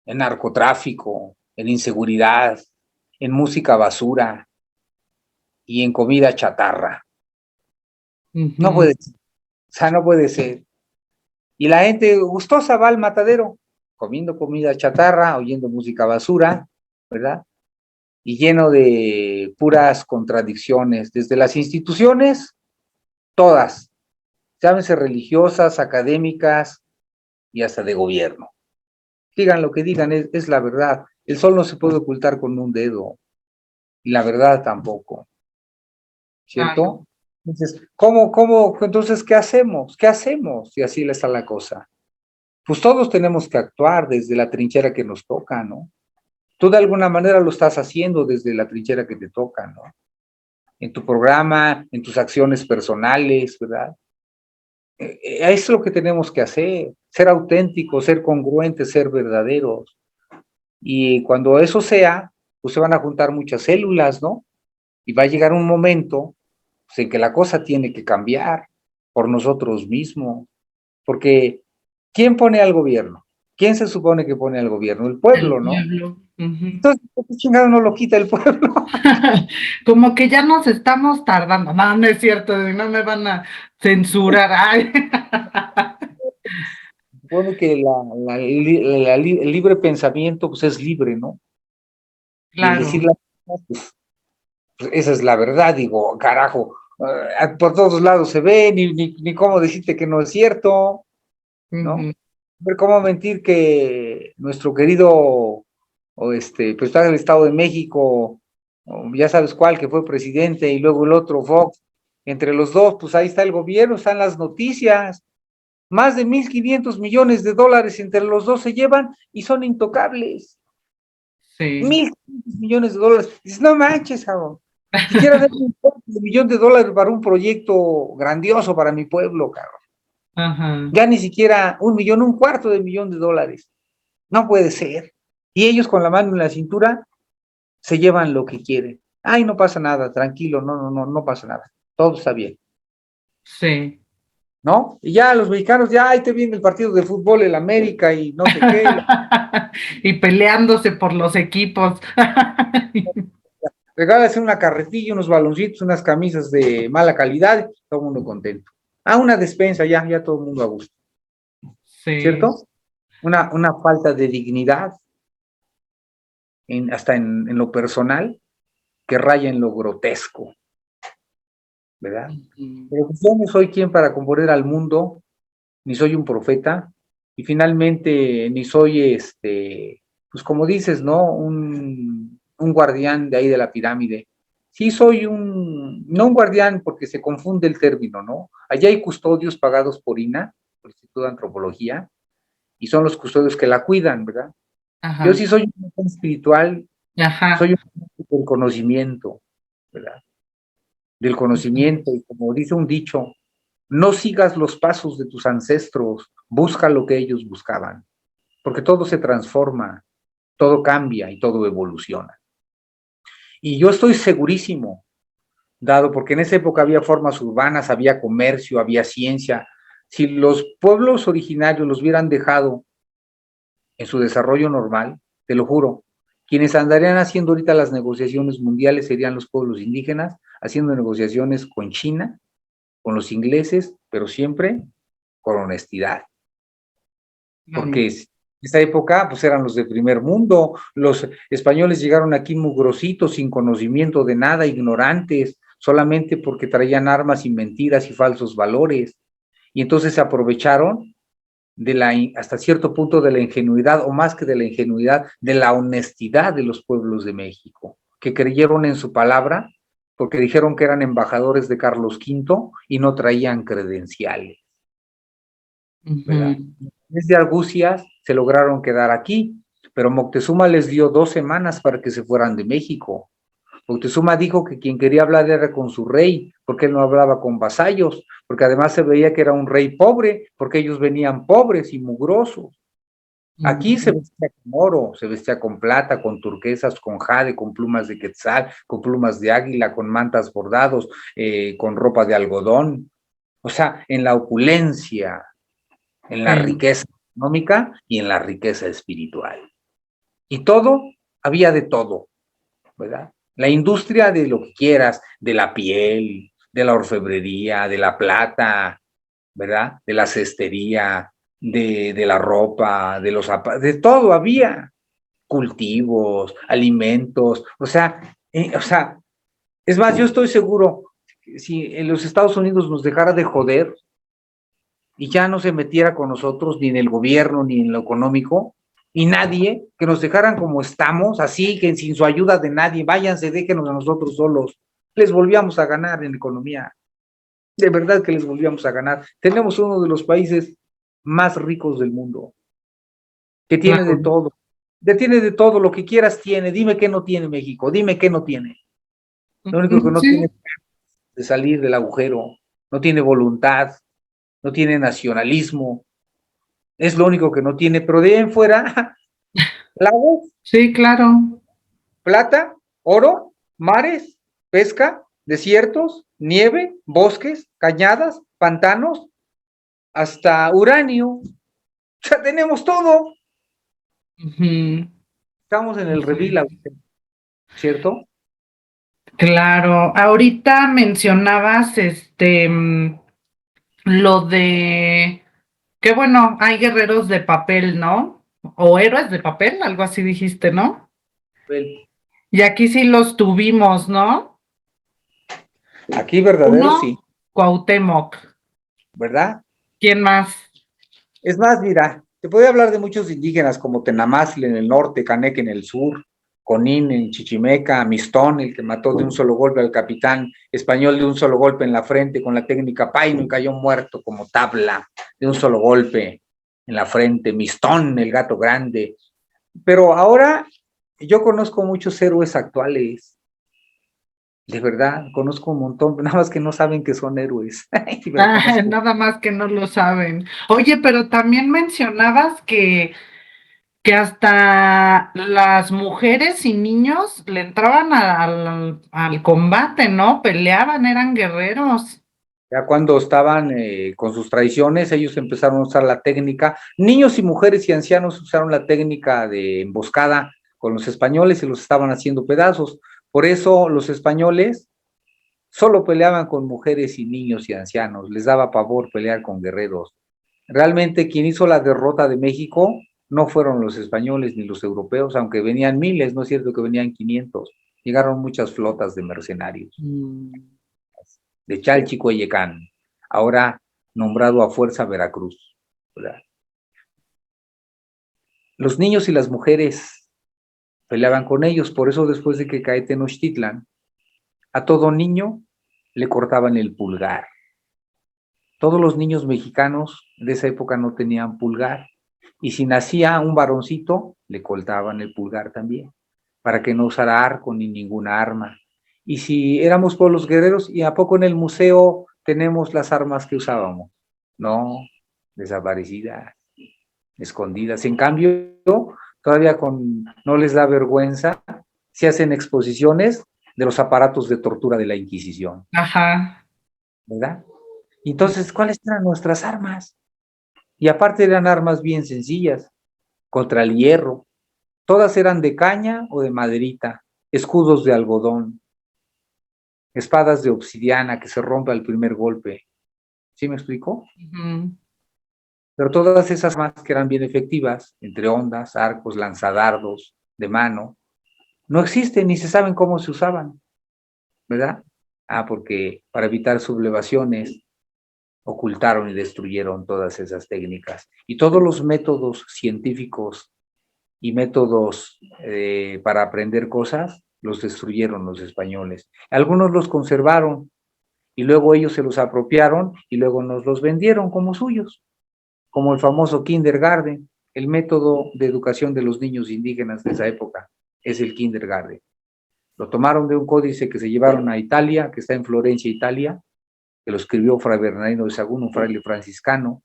en narcotráfico, en inseguridad, en música basura y en comida chatarra. No puede ser. O sea, no puede ser. Y la gente gustosa va al matadero, comiendo comida chatarra, oyendo música basura, ¿verdad? Y lleno de puras contradicciones, desde las instituciones, todas, llámense religiosas, académicas y hasta de gobierno. digan lo que digan, es la verdad. El sol no se puede ocultar con un dedo, y la verdad tampoco, Claro. ¿cierto? Entonces, entonces, ¿qué hacemos? ¿Qué hacemos? Y así está la cosa. Pues todos tenemos que actuar desde la trinchera que nos toca, ¿no? Tú de alguna manera lo estás haciendo desde la trinchera que te toca, ¿no? En tu programa, en tus acciones personales, ¿verdad? Es lo que tenemos que hacer, ser auténticos, ser congruentes, ser verdaderos. Y cuando eso sea, pues se van a juntar muchas células, ¿no? Y va a llegar un momento pues, en que la cosa tiene que cambiar por nosotros mismos. Porque, ¿quién pone al gobierno? ¿Quién se supone que pone al gobierno? El El pueblo, ¿no? pueblo. Ujú. Entonces, ¿por qué chingado no lo quita el pueblo? Como que ya nos estamos tardando. No, no es cierto, no me van a censurar. Ay. Supone que el libre pensamiento pues es libre, ¿no? Y el decir Claro. la verdad, pues, esa es la verdad, digo, carajo, por todos lados se ve, ni cómo decirte que no es cierto, ¿no? Ujú. Ver cómo mentir que nuestro querido, pues está en el Estado de México, o ya sabes cuál, que fue presidente, y luego el otro, Fox, entre los dos, pues ahí está el gobierno, están las noticias, más de 1.500 millones de dólares entre los dos se llevan y son intocables. Sí. 1.500 millones de dólares. Dices, no manches, cabrón. Siquiera de $1 millón para un proyecto grandioso para mi pueblo, cabrón. Ajá. Ya ni siquiera 1 millón, $250,000. No puede ser. Y ellos con la mano en la cintura se llevan lo que quieren. Ay, no pasa nada, tranquilo, no pasa nada. Todo está bien, Sí. ¿no? Y ya los mexicanos, ya ahí te viene el partido de fútbol, el América y no sé qué. Y peleándose por los equipos. Regálase una carretilla, unos baloncitos, unas camisas de mala calidad, todo el mundo contento. Ah, una despensa, ya todo el mundo a gusto, Sí. ¿cierto? Una falta de dignidad, hasta en lo personal, que raya en lo grotesco, ¿verdad? Ujú. Pero pues yo no soy quien para componer al mundo, ni soy un profeta, y finalmente ni soy, pues como dices, ¿no? Un guardián de ahí de la pirámide. Sí soy no un guardián porque se confunde el término, ¿no? Allá hay custodios pagados por INA, por el Instituto de Antropología, y son los custodios que la cuidan, ¿verdad? Yo Ajá. sí soy un espiritual, soy Ajá. un del conocimiento, ¿verdad? Del conocimiento, y como dice un dicho, no sigas los pasos de tus ancestros, busca lo que ellos buscaban, porque todo se transforma, todo cambia y todo evoluciona. Y yo estoy segurísimo, dado porque en esa época había formas urbanas, había comercio, había ciencia, si los pueblos originarios los hubieran dejado en su desarrollo normal, te lo juro, quienes andarían haciendo ahorita las negociaciones mundiales serían los pueblos indígenas, haciendo negociaciones con China, con los ingleses, pero siempre con honestidad. Porque en esa época pues eran los de primer mundo, los españoles llegaron aquí mugrositos, sin conocimiento de nada, ignorantes, solamente porque traían armas y mentiras y falsos valores, y entonces se aprovecharon hasta cierto punto de la ingenuidad, o más que de la ingenuidad, de la honestidad de los pueblos de México, que creyeron en su palabra, porque dijeron que eran embajadores de Carlos V y no traían credenciales, ¿verdad? Ujú. Desde argucias se lograron quedar aquí, pero Moctezuma les dio 2 semanas para que se fueran de México. Moctezuma dijo que quien quería hablar era con su rey, porque él no hablaba con vasallos, porque además se veía que era un rey pobre, porque ellos venían pobres y mugrosos. Aquí se Ujú. vestía con oro, se vestía con plata, con turquesas, con jade, con plumas de quetzal, con plumas de águila, con mantas bordados, con ropa de algodón. O sea, en la opulencia, en la Sí. riqueza económica y en la riqueza espiritual. Y todo, había de todo, ¿verdad? La industria de lo que quieras, de la piel, de la orfebrería, de la plata, ¿verdad? De la cestería, de la ropa, de los zapatos, de todo había. Cultivos, alimentos, es más, yo estoy seguro, si en los Estados Unidos nos dejara de joder y ya no se metiera con nosotros ni en el gobierno ni en lo económico, y nadie, que nos dejaran como estamos, así que sin su ayuda de nadie, váyanse, déjenos a nosotros solos, les volvíamos a ganar en economía, de verdad que les volvíamos a ganar. Tenemos uno de los países más ricos del mundo, que tiene de Claro. todo, que tiene de todo, lo que quieras tiene, dime qué no tiene México, dime qué no tiene. Lo único que no tiene Sí. es de salir del agujero, no tiene voluntad, no tiene nacionalismo, es lo único que no tiene, pero de ahí en fuera, lagos, Sí, claro. plata, oro, mares, pesca, desiertos, nieve, bosques, cañadas, pantanos, hasta uranio. O sea, tenemos todo. Ujú. Estamos en el reveal, ¿cierto? Claro. Ahorita mencionabas lo de que bueno, hay guerreros de papel, ¿no? O héroes de papel, algo así dijiste, ¿no? Y aquí sí los tuvimos, ¿no? Aquí verdadero sí, Uno, Cuauhtémoc. ¿verdad? ¿Quién más? Es más, mira, te podría hablar de muchos indígenas como Tenamazli en el norte, Caneque en el sur, Conín en Chichimeca, Mistón, el que mató de un solo golpe al capitán español de un solo golpe en la frente con la técnica Paino y cayó muerto como tabla de un solo golpe en la frente, Mistón, el gato grande. Pero ahora yo conozco muchos héroes actuales, de verdad, conozco un montón, nada más que no saben que son héroes, pero Ah, conozco. nada más que no lo saben. Oye, pero también mencionabas que hasta las mujeres y niños le entraban al combate, ¿no? Peleaban, eran guerreros. Ya cuando estaban con sus tradiciones, ellos empezaron a usar la técnica. Niños y mujeres y ancianos usaron la técnica de emboscada con los españoles y los estaban haciendo pedazos. Por eso los españoles solo peleaban con mujeres y niños y ancianos. Les daba pavor pelear con guerreros. Realmente quien hizo la derrota de México no fueron los españoles ni los europeos, aunque venían miles, no es cierto que venían 500. Llegaron muchas flotas de mercenarios Mm. de Chalchicoyecán, ahora nombrado a Fuerza Veracruz. ¿Verdad? Los niños y las mujeres peleaban con ellos, por eso después de que cae Tenochtitlan, a todo niño le cortaban el pulgar. Todos los niños mexicanos de esa época no tenían pulgar, y si nacía un varoncito, le cortaban el pulgar también, para que no usara arco ni ninguna arma. Y si éramos pueblos guerreros, ¿y a poco en el museo tenemos las armas que usábamos? No, desaparecidas, escondidas. En cambio, todavía no les da vergüenza, se hacen exposiciones de los aparatos de tortura de la Inquisición, Ajá. ¿verdad? Entonces, ¿cuáles eran nuestras armas? Y aparte eran armas bien sencillas, contra el hierro. Todas eran de caña o de maderita, escudos de algodón, espadas de obsidiana que se rompe al primer golpe. ¿Sí me explicó? Ujú. Pero todas esas armas que eran bien efectivas, entre ondas, arcos, lanzadardos, de mano, no existen ni se saben cómo se usaban, ¿verdad? Porque para evitar sublevaciones ocultaron y destruyeron todas esas técnicas. Y todos los métodos científicos y métodos para aprender cosas los destruyeron los españoles. Algunos los conservaron y luego ellos se los apropiaron y luego nos los vendieron como suyos, como el famoso kindergarten, el método de educación de los niños indígenas de esa época, es el kindergarten. Lo tomaron de un códice que se llevaron a Italia, que está en Florencia, Italia, que lo escribió Fray Bernardino de Sahagún, un fraile franciscano,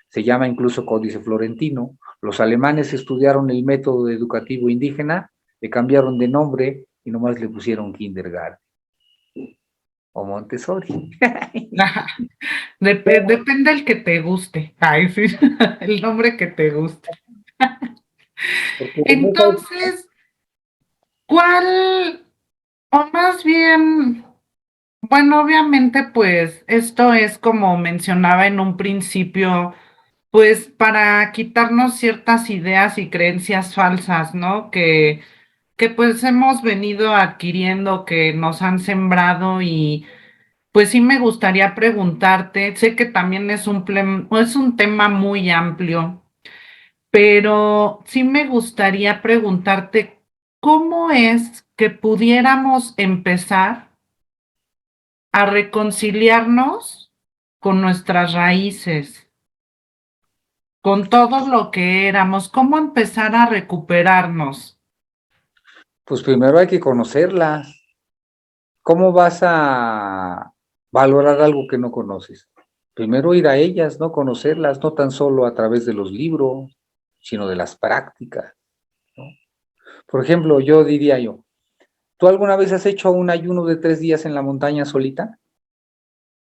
se llama incluso Códice Florentino. Los alemanes estudiaron el método educativo indígena, le cambiaron de nombre y nomás le pusieron kindergarten o Montessori. Ajá. Depende el que te guste. Ay, sí, el nombre que te guste. Porque en esa época, Entonces, ¿cuál, o más bien, bueno, obviamente, pues esto es como mencionaba en un principio, pues para quitarnos ciertas ideas y creencias falsas, ¿no? Que pues hemos venido adquiriendo, que nos han sembrado y pues sí me gustaría preguntarte, sé que también es un tema muy amplio, pero sí me gustaría preguntarte, ¿cómo es que pudiéramos empezar a reconciliarnos con nuestras raíces, con todo lo que éramos? ¿Cómo empezar a recuperarnos? Pues primero hay que conocerlas. ¿Cómo vas a valorar algo que no conoces? Primero ir a ellas, no conocerlas, no tan solo a través de los libros, sino de las prácticas, ¿no? Por ejemplo, ¿tú alguna vez has hecho un ayuno de 3 días en la montaña solita?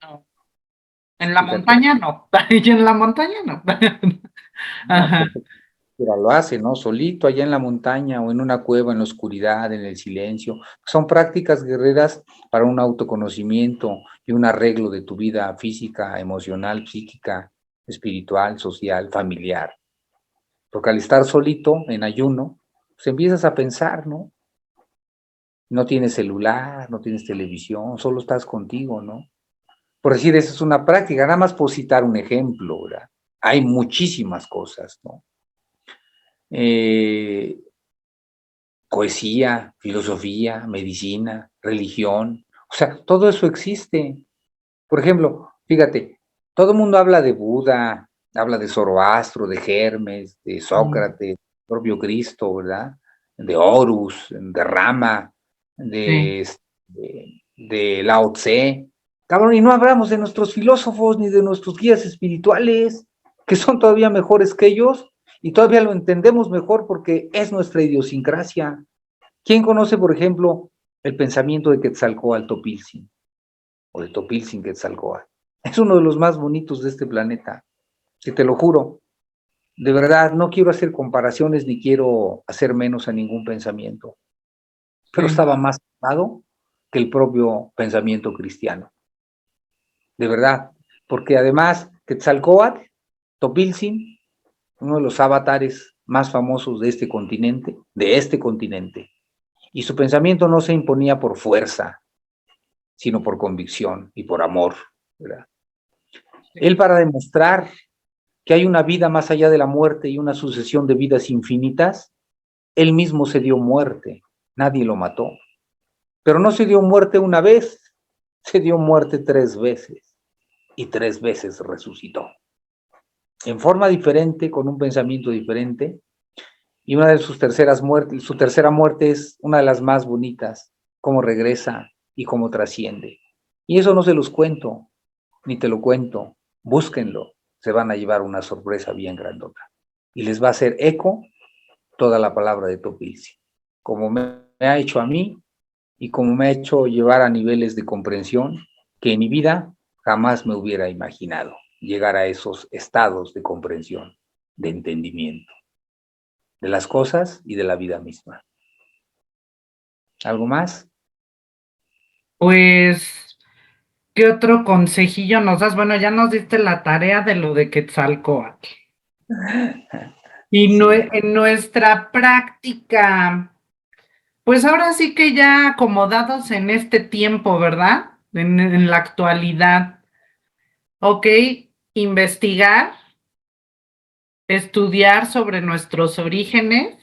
No. En la Fíjate, montaña no, y en la montaña no. no, Ajá, porque pero lo hace, ¿no? Solito, allá en la montaña o en una cueva, en la oscuridad, en el silencio. Son prácticas guerreras para un autoconocimiento y un arreglo de tu vida física, emocional, psíquica, espiritual, social, familiar. Porque al estar solito, en ayuno, pues empiezas a pensar, ¿no? No tienes celular, no tienes televisión, solo estás contigo, ¿no? Por decir, esa es una práctica, nada más por citar un ejemplo, ¿verdad? Hay muchísimas cosas, ¿no? Eh, Poesía, filosofía, medicina, religión, o sea, todo eso existe. Por ejemplo, fíjate, todo el mundo habla de Buda, habla de Zoroastro, de Hermes, de mm, Sócrates, propio Cristo, ¿verdad? De Horus, de Rama, sí. de Lao Tse. Cabrón, y no hablamos de nuestros filósofos ni de nuestros guías espirituales, que son todavía mejores que ellos, y todavía lo entendemos mejor porque es nuestra idiosincrasia. ¿Quién conoce, por ejemplo, el pensamiento de Quetzalcóatl Topilzin o de Topilzin Quetzalcóatl? Es uno de los más bonitos de este planeta, que te lo juro. De verdad, no quiero hacer comparaciones ni quiero hacer menos a ningún pensamiento, pero Sí. estaba más amado que el propio pensamiento cristiano. De verdad, porque además Quetzalcóatl, Topilzin, uno de los avatares más famosos de este continente, y su pensamiento no se imponía por fuerza, sino por convicción y por amor, ¿verdad? Sí. Él, para demostrar que hay una vida más allá de la muerte y una sucesión de vidas infinitas, él mismo se dio muerte, nadie lo mató, pero no se dio muerte una vez, se dio muerte 3 veces y 3 veces resucitó, en forma diferente, con un pensamiento diferente, y una de sus terceras muertes, su tercera muerte es una de las más bonitas, cómo regresa y cómo trasciende. Y eso no se los cuento, ni te lo cuento, búsquenlo, se van a llevar una sorpresa bien grandota. Y les va a hacer eco toda la palabra de Topilzi, como me ha hecho a mí y como me ha hecho llevar a niveles de comprensión que en mi vida jamás me hubiera imaginado llegar a esos estados de comprensión, de entendimiento de las cosas y de la vida misma. ¿Algo más? Pues, ¿qué otro consejillo nos das? Bueno, ya nos diste la tarea de lo de Quetzalcóatl. Y Sí. en nuestra práctica, pues ahora sí que ya acomodados en este tiempo, ¿verdad? En la actualidad, ok, investigar, estudiar sobre nuestros orígenes.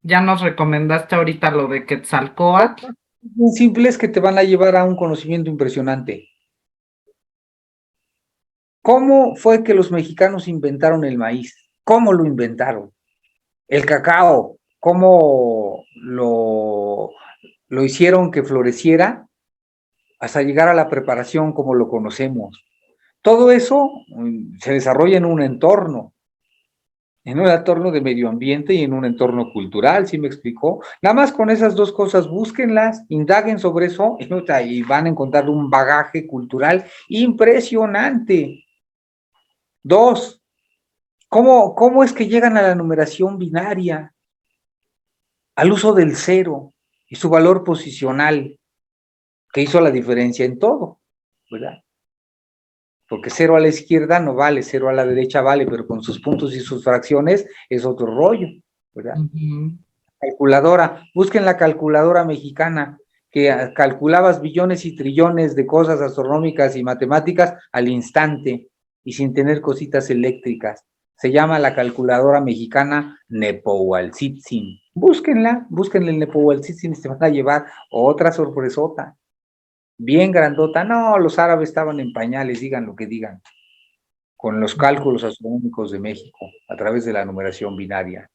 Ya nos recomendaste ahorita lo de Quetzalcóatl. Muy simples que te van a llevar a un conocimiento impresionante. ¿Cómo fue que los mexicanos inventaron el maíz? ¿Cómo lo inventaron? El cacao, ¿cómo lo hicieron que floreciera hasta llegar a la preparación como lo conocemos? Todo eso se desarrolla en un entorno de medio ambiente y en un entorno cultural, ¿sí me explicó? Nada más con esas dos cosas, búsquenlas, indaguen sobre eso y van a encontrar un bagaje cultural impresionante. Dos, ¿cómo es que llegan a la numeración binaria, al uso del cero y su valor posicional, que hizo la diferencia en todo, ¿verdad? Porque cero a la izquierda no vale, cero a la derecha vale, pero con sus puntos y sus fracciones es otro rollo, ¿verdad? Ujú. Calculadora, busquen la calculadora mexicana, que calculabas billones y trillones de cosas astronómicas y matemáticas al instante y sin tener cositas eléctricas. Se llama la calculadora mexicana Nepohualtzitzin. Búsquenla, búsquenle el Nepohualtzitzin y se van a llevar otra sorpresota. Bien grandota. No, los árabes estaban en pañales, digan lo que digan, con los cálculos astronómicos de México a través de la numeración binaria,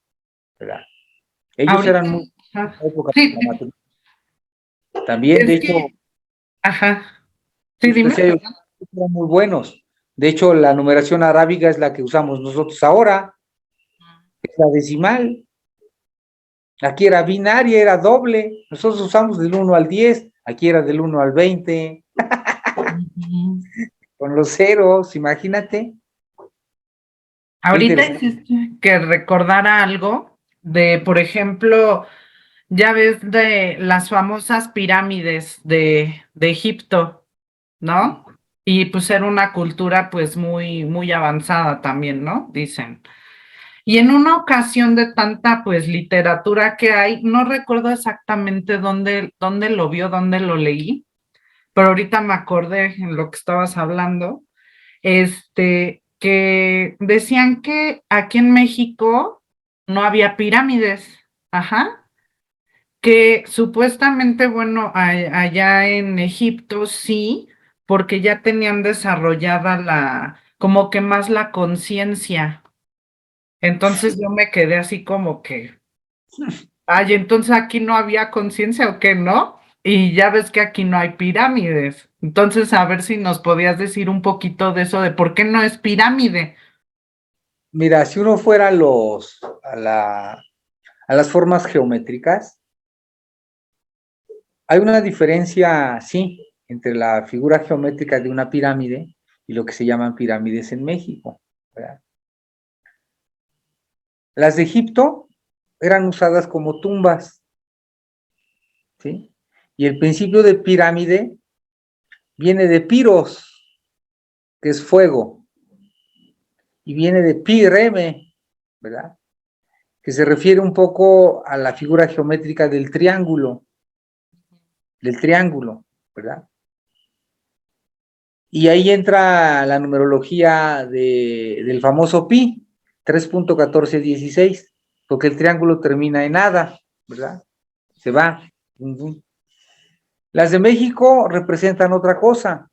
¿verdad? Ellos Ahorita, eran muy época de sí, la matemática. También, de es hecho, que, ajá, sí, eso dime. decía yo, eran muy buenos. De hecho, la numeración arábiga es la que usamos nosotros ahora, es la decimal. Aquí era binaria, era doble. Nosotros usamos del 1 al 10, aquí era del 1 al 20, Ujú. con los ceros, imagínate. Qué Ahorita interesante. hiciste que recordara algo de, por ejemplo, ya ves de las famosas pirámides de Egipto, ¿no? Y pues era una cultura pues muy, muy avanzada también, ¿no? Dicen. Y en una ocasión de tanta pues literatura que hay, no recuerdo exactamente dónde lo vio, dónde lo leí, pero ahorita me acordé en lo que estabas hablando, que decían que aquí en México no había pirámides, ajá, que supuestamente, bueno, allá en Egipto sí, porque ya tenían desarrollada como que más la conciencia. Entonces yo me quedé así como que, ay, entonces aquí no había conciencia o qué, ¿no? Y ya ves que aquí no hay pirámides. Entonces, a ver si nos podías decir un poquito de eso, de por qué no es pirámide. Mira, si uno fuera a las formas geométricas, hay una diferencia, sí, entre la figura geométrica de una pirámide y lo que se llaman pirámides en México, ¿verdad? Las de Egipto eran usadas como tumbas, ¿sí? Y el principio de pirámide viene de piros, que es fuego, y viene de pireme, ¿verdad? Que se refiere un poco a la figura geométrica del triángulo, ¿verdad? Y ahí entra la numerología del famoso pi, 3.1416, porque el triángulo termina en nada, ¿verdad? Se va. Las de México representan otra cosa,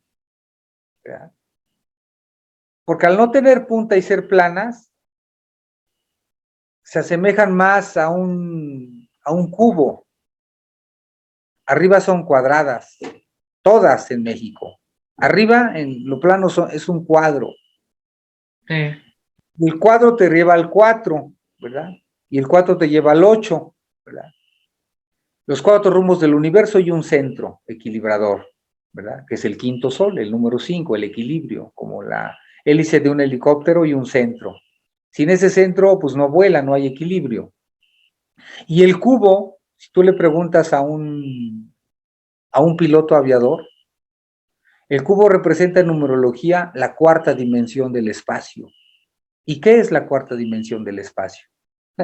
¿verdad? Porque al no tener punta y ser planas, se asemejan más a un cubo. Arriba son cuadradas, todas en México. Arriba, en lo plano, es un cuadro. Sí. El cuadro te lleva al 4, ¿verdad? Y el 4 te lleva al 8, ¿verdad? Los cuatro rumos del universo y un centro equilibrador, ¿verdad? Que es el quinto sol, el número 5, el equilibrio, como la hélice de un helicóptero y un centro. Sin ese centro, pues no vuela, no hay equilibrio. Y el cubo, si tú le preguntas a un piloto aviador, el cubo representa en numerología la cuarta dimensión del espacio. ¿Y qué es la cuarta dimensión del espacio?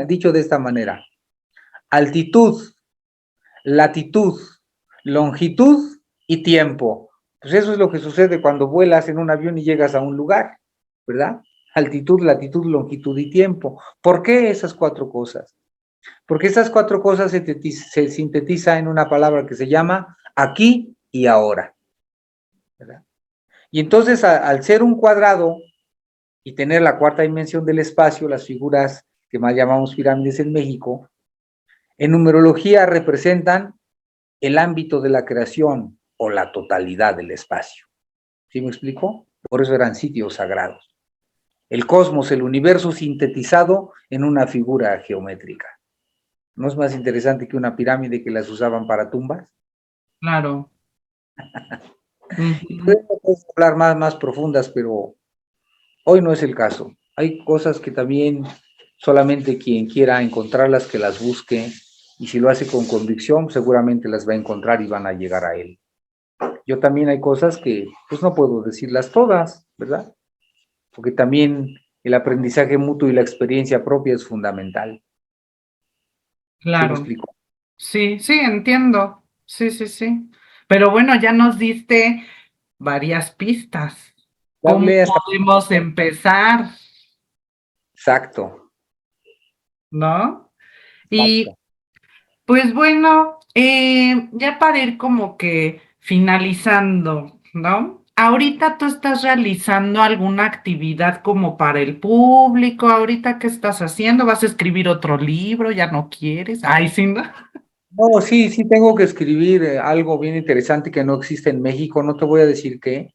Dicho de esta manera, altitud, latitud, longitud y tiempo. Pues eso es lo que sucede cuando vuelas en un avión y llegas a un lugar, ¿verdad? Altitud, latitud, longitud y tiempo. ¿Por qué esas cuatro cosas? Porque esas cuatro cosas se sintetiza en una palabra que se llama aquí y ahora, ¿verdad? Y entonces al ser un cuadrado y tener la cuarta dimensión del espacio, las figuras que más llamamos pirámides en México, en numerología representan el ámbito de la creación o la totalidad del espacio. ¿Sí me explico? Por eso eran sitios sagrados. El cosmos, el universo sintetizado en una figura geométrica. ¿No es más interesante que una pirámide que las usaban para tumbas? Claro. Ujú. Podemos hablar más profundas, pero hoy no es el caso. Hay cosas que también solamente quien quiera encontrarlas, que las busque, y si lo hace con convicción, seguramente las va a encontrar y van a llegar a él. Yo también hay cosas que pues no puedo decirlas todas, ¿verdad? Porque también el aprendizaje mutuo y la experiencia propia es fundamental. ¿Sí me Claro. explico? Sí, sí, entiendo. Sí, sí, sí. Pero bueno, ya nos diste varias pistas. Ya ¿Cómo hablé hasta podemos empezar? Exacto, ¿no? Y exacto. pues bueno, ya para ir como que finalizando, ¿no? Ahorita tú estás realizando alguna actividad como para el público, ahorita ¿qué estás haciendo? ¿Vas a escribir otro libro? ¿Ya no quieres? Ay, sí, ¿no? No, sí, sí tengo que escribir algo bien interesante que no existe en México, no te voy a decir qué,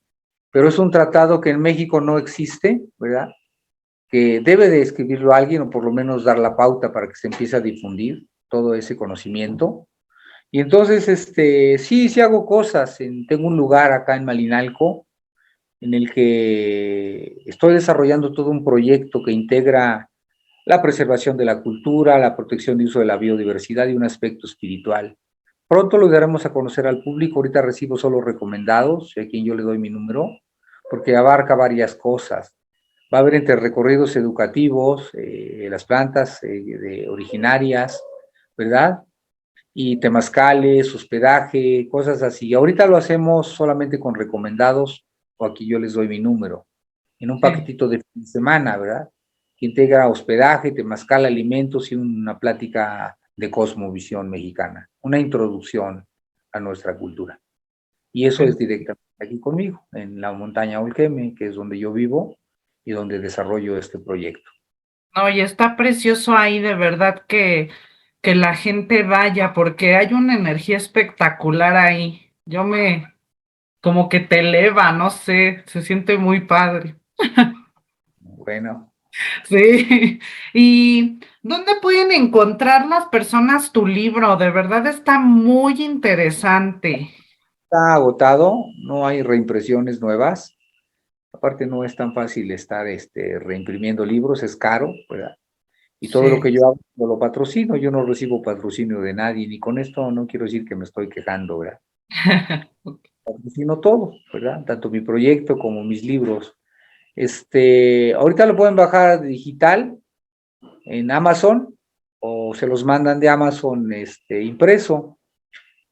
pero es un tratado que en México no existe, ¿verdad? Que debe de escribirlo alguien o por lo menos dar la pauta para que se empiece a difundir todo ese conocimiento. Y entonces, sí, sí hago cosas. Tengo un lugar acá en Malinalco en el que estoy desarrollando todo un proyecto que integra la preservación de la cultura, la protección y uso de la biodiversidad y un aspecto espiritual. Pronto lo daremos a conocer al público. Ahorita recibo solo recomendados, a quien yo le doy mi número, porque abarca varias cosas. Va a haber entre recorridos educativos, las plantas originarias, ¿verdad? Y temazcales, hospedaje, cosas así. Ahorita lo hacemos solamente con recomendados, o aquí yo les doy mi número, en un Sí. paquetito de fin de semana, ¿verdad? Que integra hospedaje, temazcal, alimentos y una plática de cosmovisión mexicana, una introducción a nuestra cultura. Y eso es directamente aquí conmigo, en la montaña Olqueme, que es donde yo vivo y donde desarrollo este proyecto. No, y está precioso ahí, de verdad que la gente vaya, porque hay una energía espectacular ahí. Como que te eleva, no sé, se siente muy padre. Bueno, Sí. ¿Y dónde pueden encontrar las personas tu libro? De verdad está muy interesante. está agotado, no hay reimpresiones nuevas. Aparte no es tan fácil estar reimprimiendo libros, es caro, ¿verdad? Y todo lo Sí. que yo hago lo patrocino, yo no recibo patrocinio de nadie, ni con esto no quiero decir que me estoy quejando, ¿verdad? Patrocino todo, ¿verdad? Tanto mi proyecto como mis libros. Ahorita lo pueden bajar digital en Amazon o se los mandan de Amazon impreso.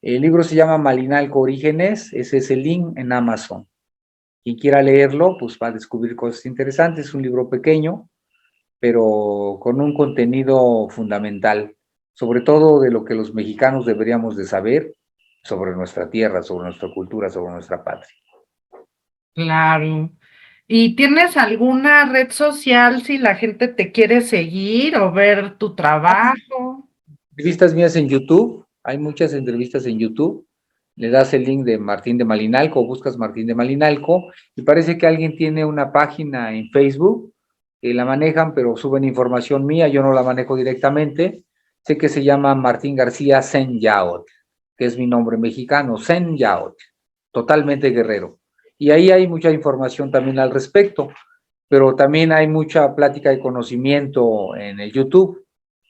El libro se llama Malinalco Orígenes, ese es el link en Amazon. Quien quiera leerlo, pues va a descubrir cosas interesantes. Es un libro pequeño, pero con un contenido fundamental, sobre todo de lo que los mexicanos deberíamos de saber sobre nuestra tierra, sobre nuestra cultura, sobre nuestra patria. Claro. ¿Y tienes alguna red social si la gente te quiere seguir o ver tu trabajo? Entrevistas mías en YouTube, hay muchas entrevistas en YouTube. Le das el link de Martín de Malinalco, buscas Martín de Malinalco, y parece que alguien tiene una página en Facebook, que la manejan, pero suben información mía, yo no la manejo directamente. Sé que se llama Martín García Sen Yaot, que es mi nombre mexicano, Sen Yaot, totalmente guerrero. Y ahí hay mucha información también al respecto, pero también hay mucha plática de conocimiento en el YouTube,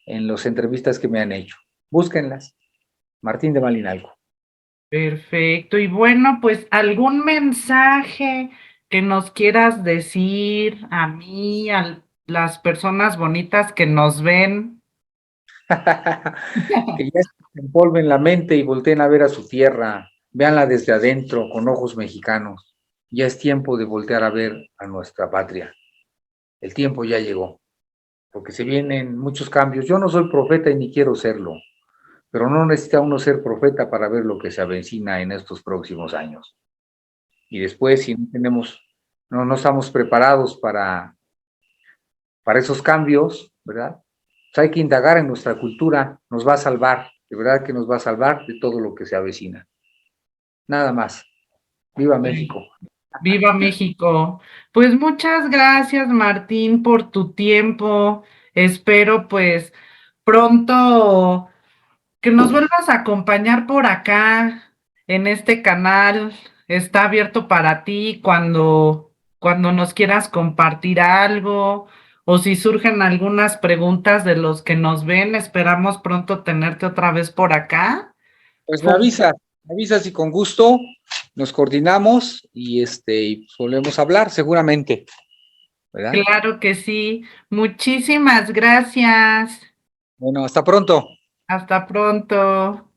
en las entrevistas que me han hecho. Búsquenlas. Martín de Malinalco. Perfecto. Y bueno, pues algún mensaje que nos quieras decir a mí, a las personas bonitas que nos ven. Que ya se empolven la mente y volteen a ver a su tierra, véanla desde adentro, con ojos mexicanos. Ya es tiempo de voltear a ver a nuestra patria. El tiempo ya llegó, porque se vienen muchos cambios. Yo no soy profeta y ni quiero serlo, pero no necesita uno ser profeta para ver lo que se avecina en estos próximos años. Y después, si no estamos preparados para esos cambios, ¿verdad? Pues hay que indagar en nuestra cultura, nos va a salvar, de verdad que nos va a salvar de todo lo que se avecina. Nada más. Viva Sí. México. Viva México. Pues muchas gracias, Martín, por tu tiempo. Espero pues pronto que nos vuelvas a acompañar por acá en este canal. Está abierto para ti cuando nos quieras compartir algo o si surgen algunas preguntas de los que nos ven, esperamos pronto tenerte otra vez por acá. Pues Fue un me avisas y con gusto nos coordinamos y volvemos a hablar seguramente, ¿verdad? Claro que sí. Muchísimas gracias. Bueno, hasta pronto. Hasta pronto.